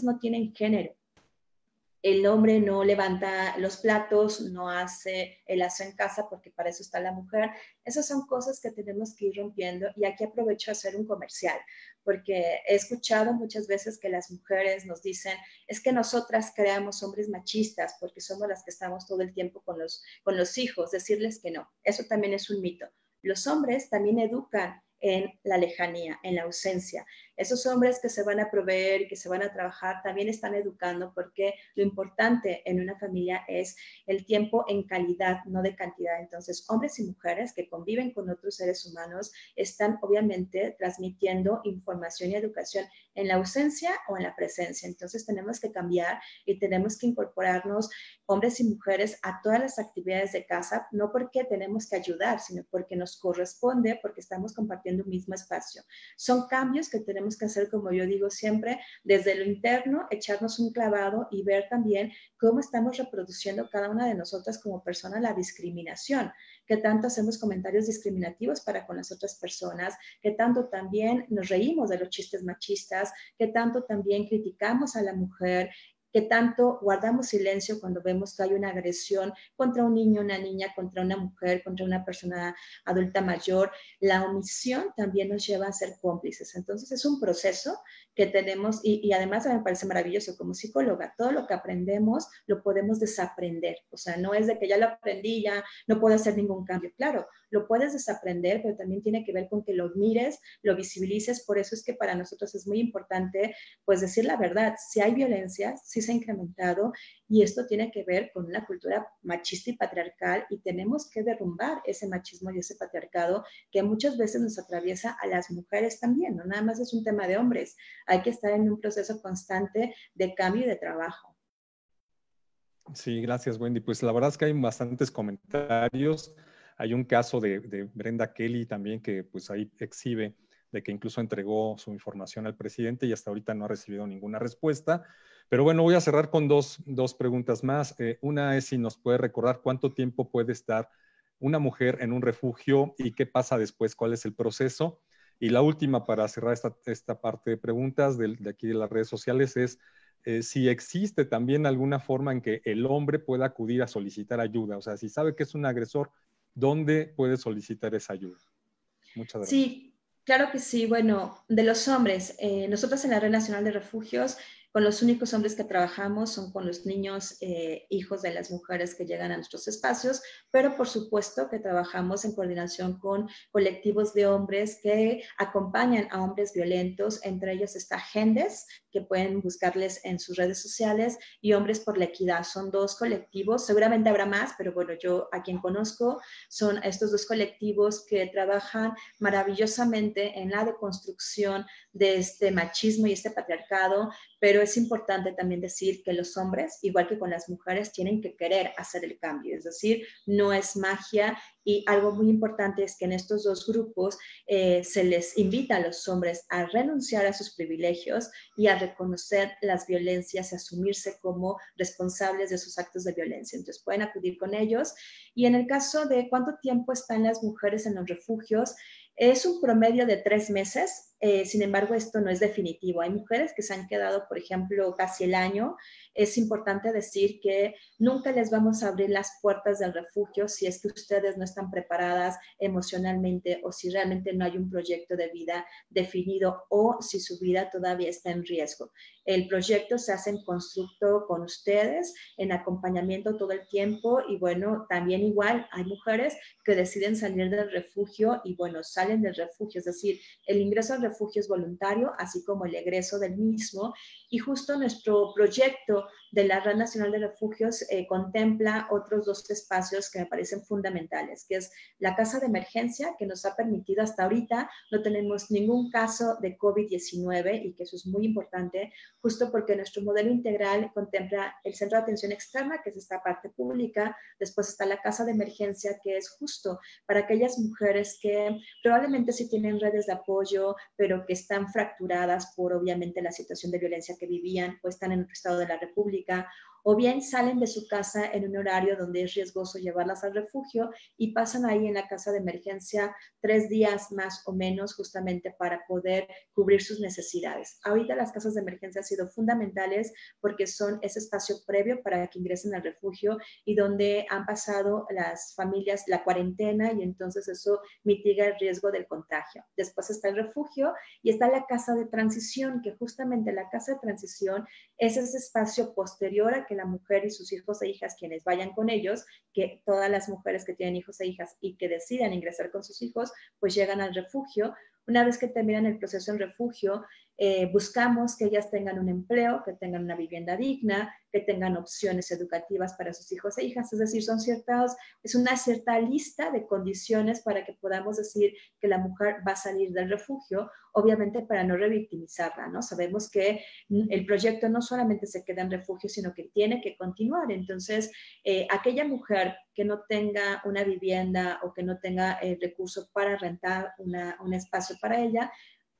no tienen género. El hombre no levanta los platos, no hace el aseo en casa porque para eso está la mujer. Esas son cosas que tenemos que ir rompiendo y aquí aprovecho a hacer un comercial porque he escuchado muchas veces que las mujeres nos dicen es que nosotras creamos hombres machistas porque somos las que estamos todo el tiempo con los hijos. Decirles que no, eso también es un mito. Los hombres también educan en la lejanía, en la ausencia. Esos hombres que se van a proveer y que se van a trabajar también están educando porque lo importante en una familia es el tiempo en calidad, no de cantidad. Entonces, hombres y mujeres que conviven con otros seres humanos están obviamente transmitiendo información y educación en la ausencia o en la presencia. Entonces, tenemos que cambiar y tenemos que incorporarnos hombres y mujeres a todas las actividades de casa, no porque tenemos que ayudar, sino porque nos corresponde, porque estamos compartiendo un mismo espacio. Son cambios que tenemos que hacer, como yo digo siempre, desde lo interno, echarnos un clavado y ver también cómo estamos reproduciendo cada una de nosotras como persona la discriminación, qué tanto hacemos comentarios discriminativos para con las otras personas, qué tanto también nos reímos de los chistes machistas, qué tanto también criticamos a la mujer, qué tanto guardamos silencio cuando vemos que hay una agresión contra un niño, una niña, contra una mujer, contra una persona adulta mayor. La omisión también nos lleva a ser cómplices. Entonces es un proceso que tenemos y además me parece maravilloso como psicóloga. Todo lo que aprendemos lo podemos desaprender. O sea, no es de que ya lo aprendí, ya no puedo hacer ningún cambio. Claro, lo puedes desaprender, pero también tiene que ver con que lo mires, lo visibilices. Por eso es que para nosotros es muy importante pues decir la verdad. Si hay violencia, si se ha incrementado y esto tiene que ver con una cultura machista y patriarcal y tenemos que derrumbar ese machismo y ese patriarcado que muchas veces nos atraviesa a las mujeres también, no nada más es un tema de hombres, hay que estar en un proceso constante de cambio y de trabajo. Sí, gracias, Wendy. Pues la verdad es que hay bastantes comentarios. Hay un caso de Brenda Kelly también que pues ahí exhibe de que incluso entregó su información al presidente y hasta ahorita no ha recibido ninguna respuesta. Pero bueno, voy a cerrar con dos preguntas más. Una es si nos puede recordar cuánto tiempo puede estar una mujer en un refugio y qué pasa después, cuál es el proceso. Y la última, para cerrar esta parte de preguntas de aquí de las redes sociales, es si existe también alguna forma en que el hombre pueda acudir a solicitar ayuda. O sea, si sabe que es un agresor, ¿dónde puede solicitar esa ayuda? Muchas gracias. Sí, claro que sí. Bueno, de los hombres, nosotros en la Red Nacional de Refugios Con los únicos hombres que trabajamos son con los niños, hijos de las mujeres que llegan a nuestros espacios, pero por supuesto que trabajamos en coordinación con colectivos de hombres que acompañan a hombres violentos. Entre ellos está Gendes, que pueden buscarles en sus redes sociales, y Hombres por la Equidad. Son dos colectivos, seguramente habrá más, pero bueno, yo a quien conozco son estos dos colectivos que trabajan maravillosamente en la deconstrucción de este machismo y este patriarcado, pero es importante también decir que los hombres, igual que con las mujeres, tienen que querer hacer el cambio, es decir, no es magia. Y algo muy importante es que en estos dos grupos se les invita a los hombres a renunciar a sus privilegios y a reconocer las violencias y asumirse como responsables de sus actos de violencia. Entonces pueden acudir con ellos. Y en el caso de cuánto tiempo están las mujeres en los refugios, es un promedio de 3 meses. Sin embargo, esto no es definitivo. Hay mujeres que se han quedado, por ejemplo, casi el año. Es importante decir que nunca les vamos a abrir las puertas del refugio si es que ustedes no están preparadas emocionalmente, o si realmente no hay un proyecto de vida definido, o si su vida todavía está en riesgo. El proyecto se hace en constructo con ustedes, en acompañamiento todo el tiempo. Y bueno, también igual hay mujeres que deciden salir del refugio y bueno, salen del refugio, es decir, el ingreso al refugio es voluntario, así como el egreso del mismo. Y justo nuestro proyecto de la Red Nacional de Refugios contempla otros 2 espacios que me parecen fundamentales, que es la casa de emergencia, que nos ha permitido hasta ahorita, no tenemos ningún caso de COVID-19, y que eso es muy importante, justo porque nuestro modelo integral contempla el centro de atención externa, que es esta parte pública. Después está la casa de emergencia, que es justo para aquellas mujeres que probablemente sí tienen redes de apoyo, pero que están fracturadas por obviamente la situación de violencia que vivían, o están en otro estado de la República, o bien salen de su casa en un horario donde es riesgoso llevarlas al refugio y pasan ahí en la casa de emergencia 3 días más o menos, justamente para poder cubrir sus necesidades. Ahorita las casas de emergencia han sido fundamentales porque son ese espacio previo para que ingresen al refugio y donde han pasado las familias la cuarentena, y entonces eso mitiga el riesgo del contagio. Después está el refugio y está la casa de transición, que justamente la casa de transición es ese espacio posterior a que la mujer y sus hijos e hijas, quienes vayan con ellos, que todas las mujeres que tienen hijos e hijas y que decidan ingresar con sus hijos, pues llegan al refugio. Una vez que terminan el proceso en refugio, buscamos que ellas tengan un empleo, que tengan una vivienda digna, que tengan opciones educativas para sus hijos e hijas. Es decir, es una cierta lista de condiciones para que podamos decir que la mujer va a salir del refugio, obviamente para no revictimizarla, ¿no? Sabemos que el proyecto no solamente se queda en refugio, sino que tiene que continuar. Entonces, aquella mujer que no tenga una vivienda o que no tenga el recurso para rentar un espacio para ella,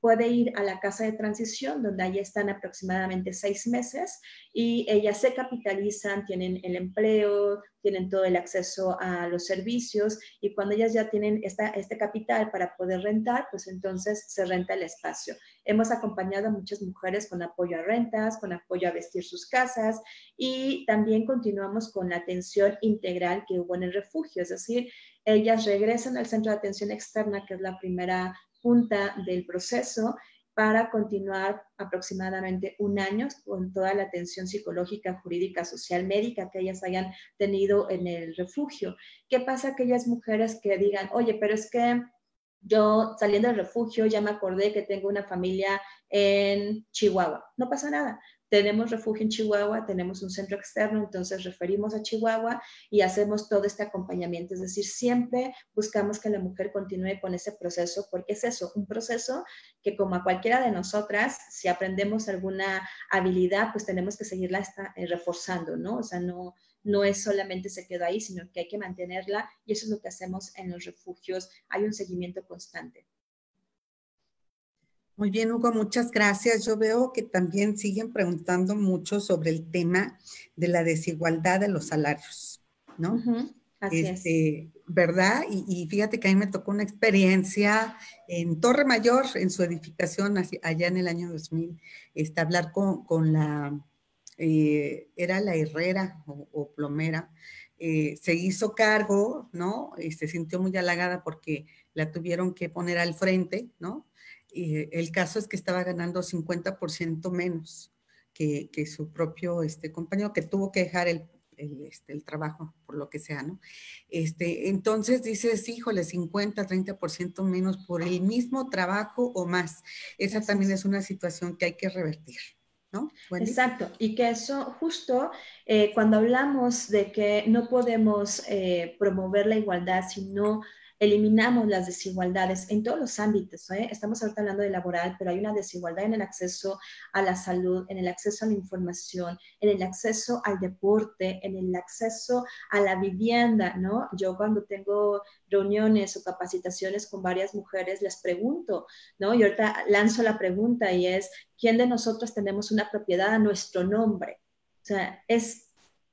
puede ir a la casa de transición, donde allí están aproximadamente 6 meses, y ellas se capitalizan, tienen el empleo, tienen todo el acceso a los servicios, y cuando ellas ya tienen este capital para poder rentar, pues entonces se renta el espacio. Hemos acompañado a muchas mujeres con apoyo a rentas, con apoyo a vestir sus casas, y también continuamos con la atención integral que hubo en el refugio, es decir, ellas regresan al centro de atención externa, que es la primera punta del proceso, para continuar aproximadamente 1 año con toda la atención psicológica, jurídica, social, médica que ellas hayan tenido en el refugio. ¿Qué pasa a aquellas mujeres que digan, oye, pero es que yo saliendo del refugio ya me acordé que tengo una familia en Chihuahua? No pasa nada. Tenemos refugio en Chihuahua, tenemos un centro externo, entonces referimos a Chihuahua y hacemos todo este acompañamiento. Es decir, siempre buscamos que la mujer continúe con ese proceso, porque es eso, un proceso que, como a cualquiera de nosotras, si aprendemos alguna habilidad, pues tenemos que seguirla reforzando, ¿no? O sea, no es solamente se quedó ahí, sino que hay que mantenerla, y eso es lo que hacemos en los refugios. Hay un seguimiento constante. Muy bien, Hugo, muchas gracias. Yo veo que también siguen preguntando mucho sobre el tema de la desigualdad de los salarios, ¿no? Así es. ¿Verdad? Y fíjate que a mí me tocó una experiencia en Torre Mayor, en su edificación, allá en el año 2000, hablar con la, era la herrera o plomera. Se hizo cargo, ¿no? Se sintió muy halagada porque la tuvieron que poner al frente, ¿no? El caso es que estaba ganando 50% menos. que su propio compañero, que tuvo que dejar el trabajo, por lo que sea, ¿no? Entonces dices, híjole, 50, 30% menos por el mismo trabajo o más. Esa también es una situación que hay que revertir, ¿no, Wendy? Exacto, y que eso justo cuando hablamos de que no podemos promover la igualdad si no eliminamos las desigualdades en todos los ámbitos, ¿eh? Estamos ahorita hablando de laboral, pero hay una desigualdad en el acceso a la salud, en el acceso a la información, en el acceso al deporte, en el acceso a la vivienda, ¿no? Yo cuando tengo reuniones o capacitaciones con varias mujeres les pregunto, ¿no? Y ahorita lanzo la pregunta y es, ¿quién de nosotros tenemos una propiedad a nuestro nombre? O sea, es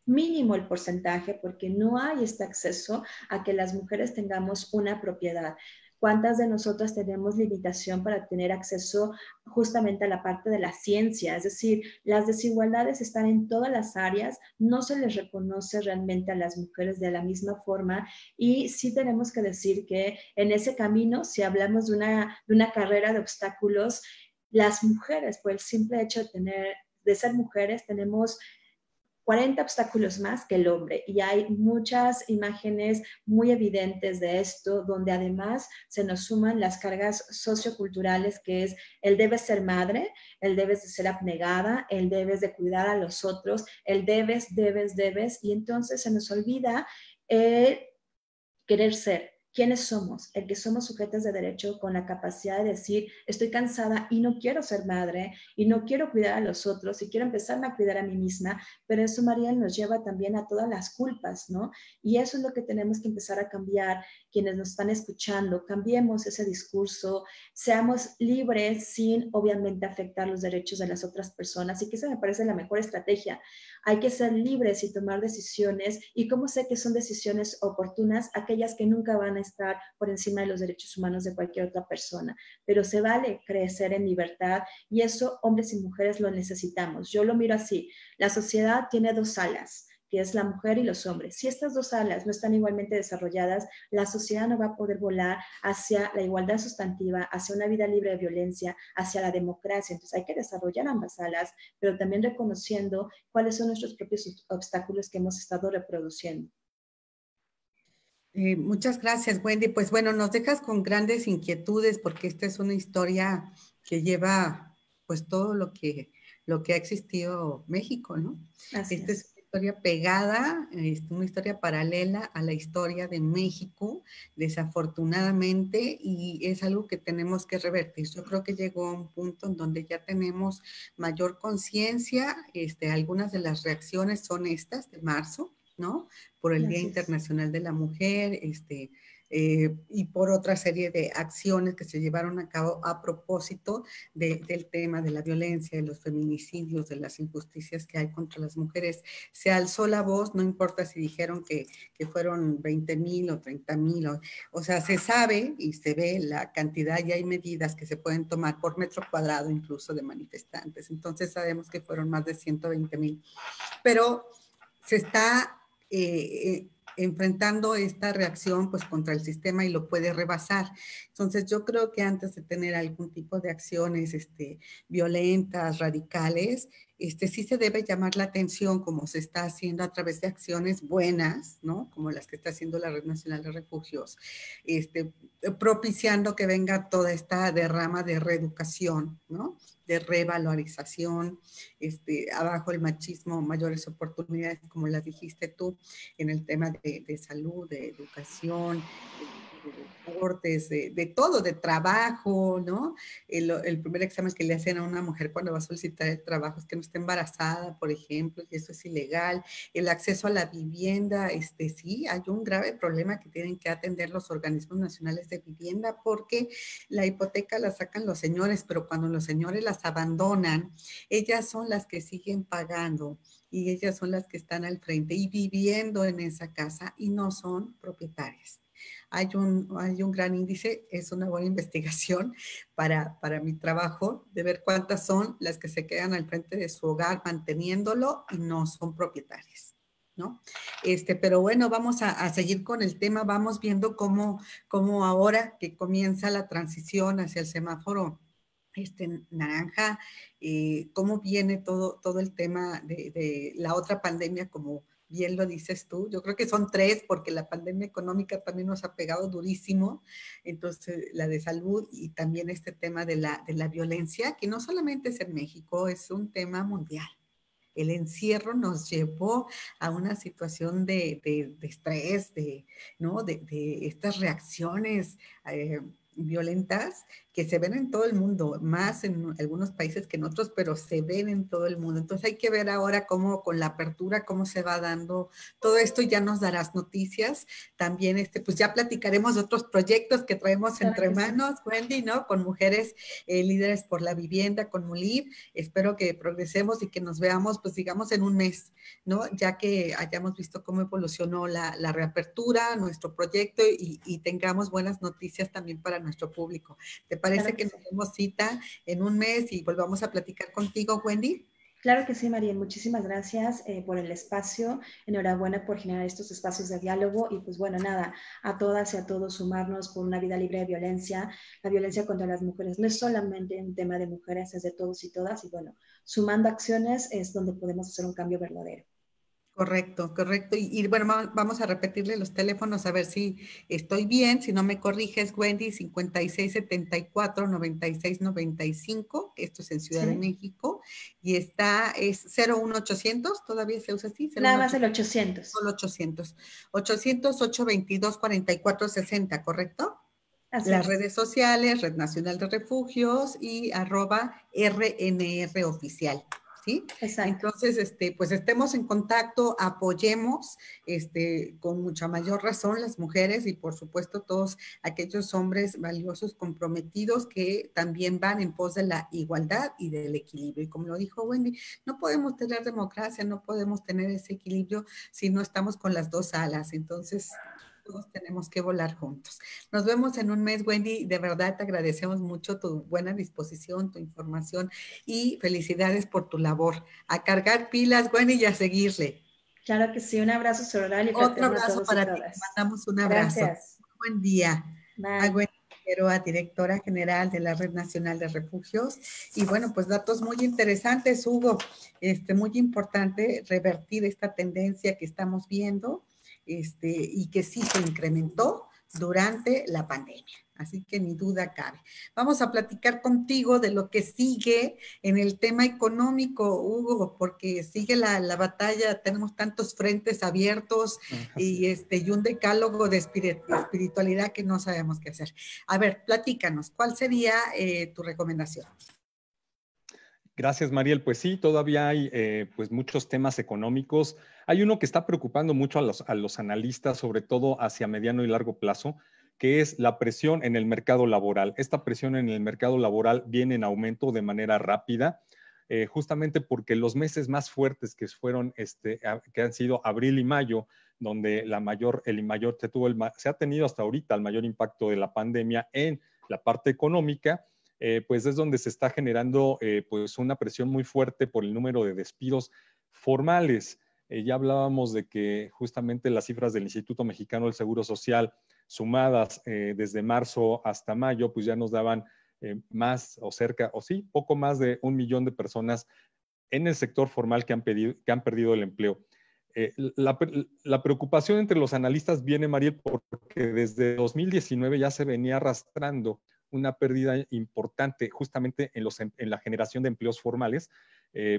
mínimo el porcentaje porque no hay este acceso a que las mujeres tengamos una propiedad. ¿Cuántas de nosotras tenemos limitación para tener acceso justamente a la parte de la ciencia? Es decir, las desigualdades están en todas las áreas, no se les reconoce realmente a las mujeres de la misma forma y sí tenemos que decir que en ese camino, si hablamos de una carrera de obstáculos, las mujeres, por el simple hecho de ser mujeres, tenemos 40 obstáculos más que el hombre y hay muchas imágenes muy evidentes de esto, donde además se nos suman las cargas socioculturales que es el debes ser madre, el debes de ser abnegada, el debes de cuidar a los otros, el debes, y entonces se nos olvida querer ser. ¿Quiénes somos? El que somos sujetos de derecho con la capacidad de decir, estoy cansada y no quiero ser madre y no quiero cuidar a los otros y quiero empezarme a cuidar a mí misma, pero eso, María, nos lleva también a todas las culpas, ¿no? Y eso es lo que tenemos que empezar a cambiar, quienes nos están escuchando, cambiemos ese discurso, seamos libres sin obviamente afectar los derechos de las otras personas y que esa me parece la mejor estrategia. Hay que ser libres y tomar decisiones y cómo sé que son decisiones oportunas, aquellas que nunca van a estar por encima de los derechos humanos de cualquier otra persona, pero se vale crecer en libertad y eso hombres y mujeres lo necesitamos. Yo lo miro así, la sociedad tiene dos alas, que es la mujer y los hombres. Si estas dos alas no están igualmente desarrolladas, la sociedad no va a poder volar hacia la igualdad sustantiva, hacia una vida libre de violencia, hacia la democracia. Entonces hay que desarrollar ambas alas, pero también reconociendo cuáles son nuestros propios obstáculos que hemos estado reproduciendo. Muchas gracias, Wendy. Pues bueno, nos dejas con grandes inquietudes porque esta es una historia que lleva pues todo lo que ha existido México, ¿no? Esta es una historia pegada, una historia paralela a la historia de México, desafortunadamente, y es algo que tenemos que revertir. Yo creo que llegó a un punto en donde ya tenemos mayor conciencia. Algunas de las reacciones son estas de marzo, ¿no? Por el Día Internacional de la Mujer, y por otra serie de acciones que se llevaron a cabo a propósito del tema de la violencia, de los feminicidios, de las injusticias que hay contra las mujeres. Se alzó la voz, no importa si dijeron que fueron 20,000 o 30,000, o sea, se sabe y se ve la cantidad y hay medidas que se pueden tomar por metro cuadrado incluso de manifestantes. Entonces sabemos que fueron más de 120,000. Pero se está enfrentando esta reacción pues contra el sistema y lo puede rebasar. Entonces yo creo que antes de tener algún tipo de acciones violentas, radicales, sí se debe llamar la atención como se está haciendo a través de acciones buenas, ¿no? Como las que está haciendo la Red Nacional de Refugios, propiciando que venga toda esta derrama de reeducación, ¿no? De revalorización, abajo el machismo, mayores oportunidades, como las dijiste tú, en el tema de salud, de educación, de deportes, de todo, de trabajo, ¿no? El primer examen que le hacen a una mujer cuando va a solicitar el trabajo es que no esté embarazada, por ejemplo, y eso es ilegal. El acceso a la vivienda, sí, hay un grave problema que tienen que atender los organismos nacionales de vivienda porque la hipoteca la sacan los señores, pero cuando los señores las abandonan, ellas son las que siguen pagando y ellas son las que están al frente y viviendo en esa casa y no son propietarias. Hay un gran índice, es una buena investigación para mi trabajo, de ver cuántas son las que se quedan al frente de su hogar manteniéndolo y no son propietarias, ¿no? Pero bueno, vamos a seguir con el tema, vamos viendo cómo ahora que comienza la transición hacia el semáforo Naranja, cómo viene todo el tema de la otra pandemia, como bien lo dices tú. Yo creo que son tres, porque la pandemia económica también nos ha pegado durísimo. Entonces, la de salud y también este tema de la violencia, que no solamente es en México, es un tema mundial. El encierro nos llevó a una situación de estrés, ¿no? de estas reacciones violentas que se ven en todo el mundo, más en algunos países que en otros, pero se ven en todo el mundo. Entonces hay que ver ahora cómo con la apertura, cómo se va dando todo esto. Ya nos darás noticias. También, pues ya platicaremos de otros proyectos que traemos entre manos, Wendy, ¿no? Con mujeres líderes por la vivienda, con MULIV. Espero que progresemos y que nos veamos, pues digamos, en un mes, ¿no? Ya que hayamos visto cómo evolucionó la reapertura, nuestro proyecto y tengamos buenas noticias también para nuestro público. ¿Te parece que nos demos cita en un mes y volvamos a platicar contigo, Wendy? Claro que sí, Mariel. Muchísimas gracias por el espacio. Enhorabuena por generar estos espacios de diálogo y pues bueno, nada, a todas y a todos sumarnos por una vida libre de violencia. La violencia contra las mujeres no es solamente un tema de mujeres, es de todos y todas y bueno, sumando acciones es donde podemos hacer un cambio verdadero. Correcto, correcto. Y bueno, vamos a repetirle los teléfonos a ver si estoy bien. Si no me corriges, Wendy, 5674-9695. Esto es en Ciudad de México. Y es 01800, todavía se usa así. Nada más el 800. Solo 800. 800-822-4460, ¿correcto? Así Las es. redes sociales, Red Nacional de Refugios y @RNR Oficial. ¿Sí? Exacto. Entonces, pues estemos en contacto, apoyemos con mucha mayor razón las mujeres y por supuesto todos aquellos hombres valiosos, comprometidos que también van en pos de la igualdad y del equilibrio. Y como lo dijo Wendy, no podemos tener democracia, no podemos tener ese equilibrio si no estamos con las dos alas. Entonces, todos tenemos que volar juntos. Nos vemos en un mes, Wendy. De verdad te agradecemos mucho tu buena disposición, tu información y felicidades por tu labor. A cargar pilas, Wendy, y a seguirle. Claro que sí. Un abrazo sororal y Otro fraterno a abrazo todos para y ti. todas. Mandamos un abrazo. Gracias. Buen día. Bye. Wendy Figueroa, directora general de la Red Nacional de Refugios. Y bueno, pues datos muy interesantes, Hugo. Muy importante revertir esta tendencia que estamos viendo y que sí se incrementó durante la pandemia. Así que ni duda cabe. Vamos a platicar contigo de lo que sigue en el tema económico, Hugo, porque sigue la batalla, tenemos tantos frentes abiertos y un decálogo de espiritualidad que no sabemos qué hacer. A ver, platícanos, ¿cuál sería tu recomendación? Gracias, Mariel. Pues sí, todavía hay pues muchos temas económicos. Hay uno que está preocupando mucho a los analistas, sobre todo hacia mediano y largo plazo, que es la presión en el mercado laboral. Esta presión en el mercado laboral viene en aumento de manera rápida, justamente porque los meses más fuertes que fueron, que han sido abril y mayo, donde se ha tenido hasta ahorita el mayor impacto de la pandemia en la parte económica, pues es donde se está generando pues una presión muy fuerte por el número de despidos formales. Ya hablábamos de que justamente las cifras del Instituto Mexicano del Seguro Social sumadas desde marzo hasta mayo, pues ya nos daban más o cerca, o sí, poco más de 1 millón de personas en el sector formal que han perdido el empleo. La preocupación entre los analistas viene, Mariel, porque desde 2019 ya se venía arrastrando una pérdida importante justamente en la generación de empleos formales,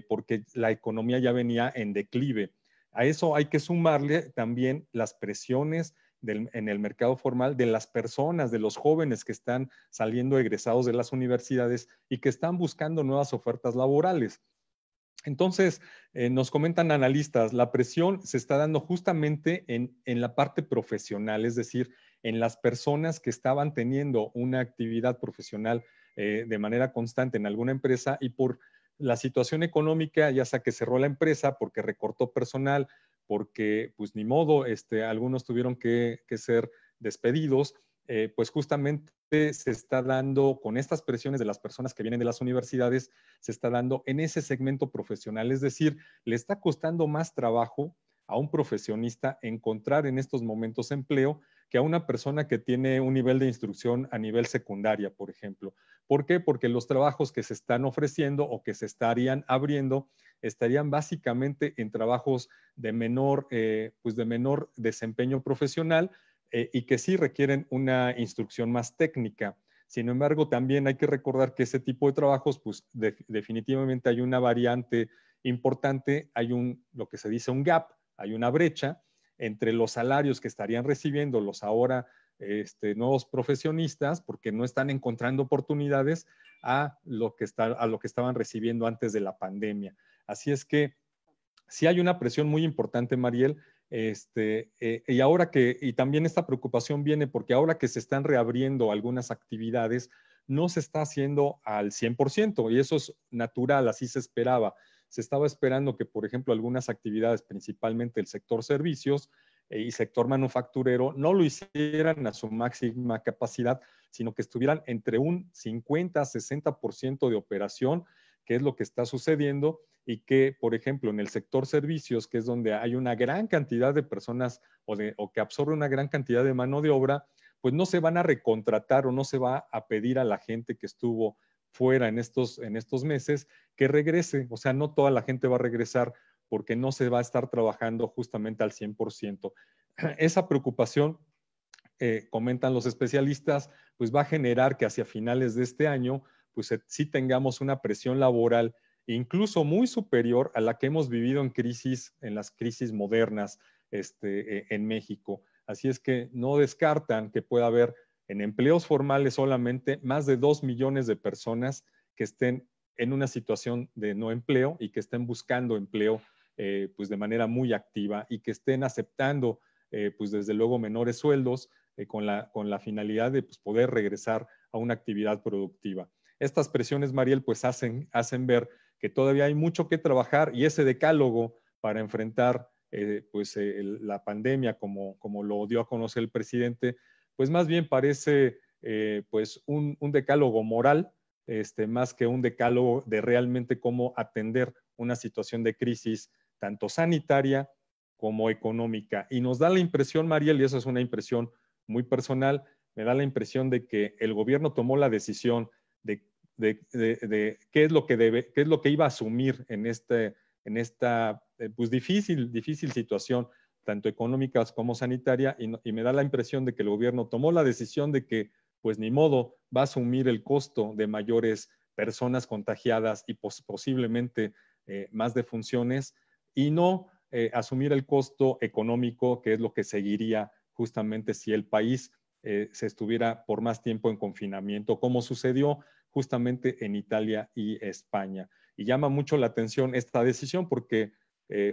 porque la economía ya venía en declive. A eso hay que sumarle también las presiones en el mercado formal de las personas, de los jóvenes que están saliendo egresados de las universidades y que están buscando nuevas ofertas laborales. Entonces, nos comentan analistas, la presión se está dando justamente en la parte profesional, es decir, en las personas que estaban teniendo una actividad profesional de manera constante en alguna empresa y por la situación económica, ya sea que cerró la empresa porque recortó personal, porque pues ni modo, algunos tuvieron que ser despedidos, pues justamente se está dando con estas presiones de las personas que vienen de las universidades, se está dando en ese segmento profesional, es decir, le está costando más trabajo a un profesionista encontrar en estos momentos empleo que a una persona que tiene un nivel de instrucción a nivel secundaria, por ejemplo, ¿Por qué? Porque los trabajos que se están ofreciendo o que se estarían abriendo estarían básicamente en trabajos de menor desempeño profesional y que sí requieren una instrucción más técnica. Sin embargo, también hay que recordar que ese tipo de trabajos, pues definitivamente hay una variante importante, hay lo que se dice un gap, hay una brecha entre los salarios que estarían recibiendo los ahora nuevos profesionistas, porque no están encontrando oportunidades a lo que estaban recibiendo antes de la pandemia. Así es que sí hay una presión muy importante, Mariel, y también esta preocupación viene porque ahora que se están reabriendo algunas actividades, no se está haciendo al 100% y eso es natural, así se esperaba. Se estaba esperando que, por ejemplo, algunas actividades, principalmente el sector servicios y sector manufacturero, no lo hicieran a su máxima capacidad, sino que estuvieran entre un 50-60% de operación, que es lo que está sucediendo, y que, por ejemplo, en el sector servicios, que es donde hay una gran cantidad de personas o que absorbe una gran cantidad de mano de obra, pues no se van a recontratar o no se va a pedir a la gente que estuvo fuera en estos meses que regrese. O sea, no toda la gente va a regresar porque no se va a estar trabajando justamente al 100%. Esa preocupación, comentan los especialistas, pues va a generar que hacia finales de este año, pues sí tengamos una presión laboral incluso muy superior a la que hemos vivido en las crisis modernas en México. Así es que no descartan que pueda haber en empleos formales solamente más de 2 millones de personas que estén en una situación de no empleo y que estén buscando empleo pues de manera muy activa y que estén aceptando pues desde luego menores sueldos con la finalidad de pues, poder regresar a una actividad productiva. Estas presiones, Mariel, pues hacen ver que todavía hay mucho que trabajar y ese decálogo para enfrentar la pandemia, como lo dio a conocer el presidente, pues más bien parece pues un decálogo moral, más que un decálogo de realmente cómo atender una situación de crisis tanto sanitaria como económica. Y nos da la impresión, Mariel, y eso es una impresión muy personal, me da la impresión de que el gobierno tomó la decisión de qué es lo que iba a asumir en esta pues difícil situación, tanto económica como sanitaria, y me da la impresión de que el gobierno tomó la decisión de que, pues ni modo, va a asumir el costo de mayores personas contagiadas y posiblemente más defunciones, y no asumir el costo económico, que es lo que seguiría justamente si el país se estuviera por más tiempo en confinamiento, como sucedió justamente en Italia y España. Y llama mucho la atención esta decisión porque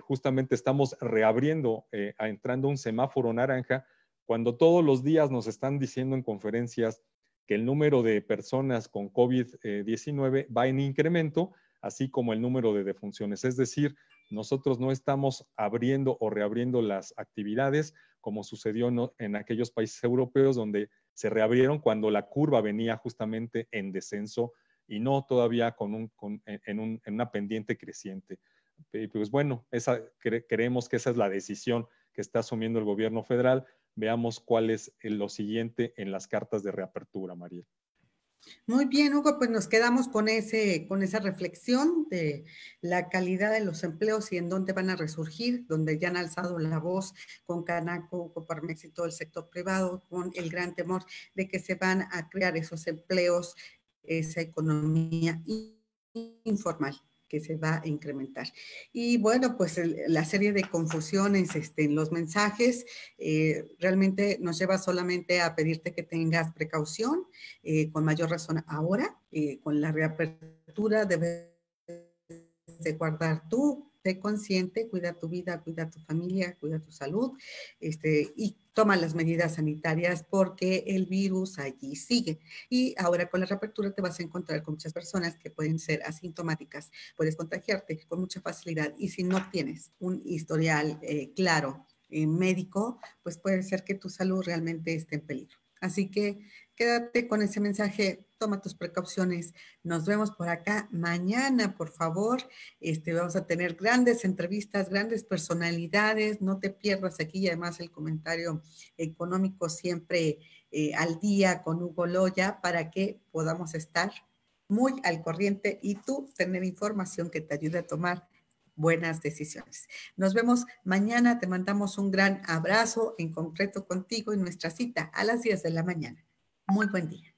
justamente estamos reabriendo, entrando a un semáforo naranja, cuando todos los días nos están diciendo en conferencias que el número de personas con COVID-19 va en incremento, así como el número de defunciones. Es decir, nosotros no estamos abriendo o reabriendo las actividades como sucedió en aquellos países europeos donde se reabrieron cuando la curva venía justamente en descenso y no todavía en una pendiente creciente. Pues bueno, creemos que esa es la decisión que está asumiendo el gobierno federal. Veamos cuál es lo siguiente en las cartas de reapertura, María. Muy bien, Hugo, pues nos quedamos con esa reflexión de la calidad de los empleos y en dónde van a resurgir, donde ya han alzado la voz con Canaco, Coparmex y todo el sector privado, con el gran temor de que se van a crear esos empleos, esa economía informal que se va a incrementar. Y bueno, pues la serie de confusiones en los mensajes realmente nos lleva solamente a pedirte que tengas precaución, con mayor razón ahora, con la reapertura debes de guardar tú, sé consciente, cuida tu vida, cuida tu familia, cuida tu salud, y toma las medidas sanitarias porque el virus allí sigue. Y ahora con la reapertura te vas a encontrar con muchas personas que pueden ser asintomáticas, puedes contagiarte con mucha facilidad y si no tienes un historial claro médico, pues puede ser que tu salud realmente esté en peligro. Así que quédate con ese mensaje, toma tus precauciones. Nos vemos por acá mañana, por favor. Vamos a tener grandes entrevistas, grandes personalidades. No te pierdas aquí y además el comentario económico siempre al día con Hugo Loya para que podamos estar muy al corriente y tú tener información que te ayude a tomar buenas decisiones. Nos vemos mañana. Te mandamos un gran abrazo en concreto contigo en nuestra cita a las 10 de la mañana. Muy buen día.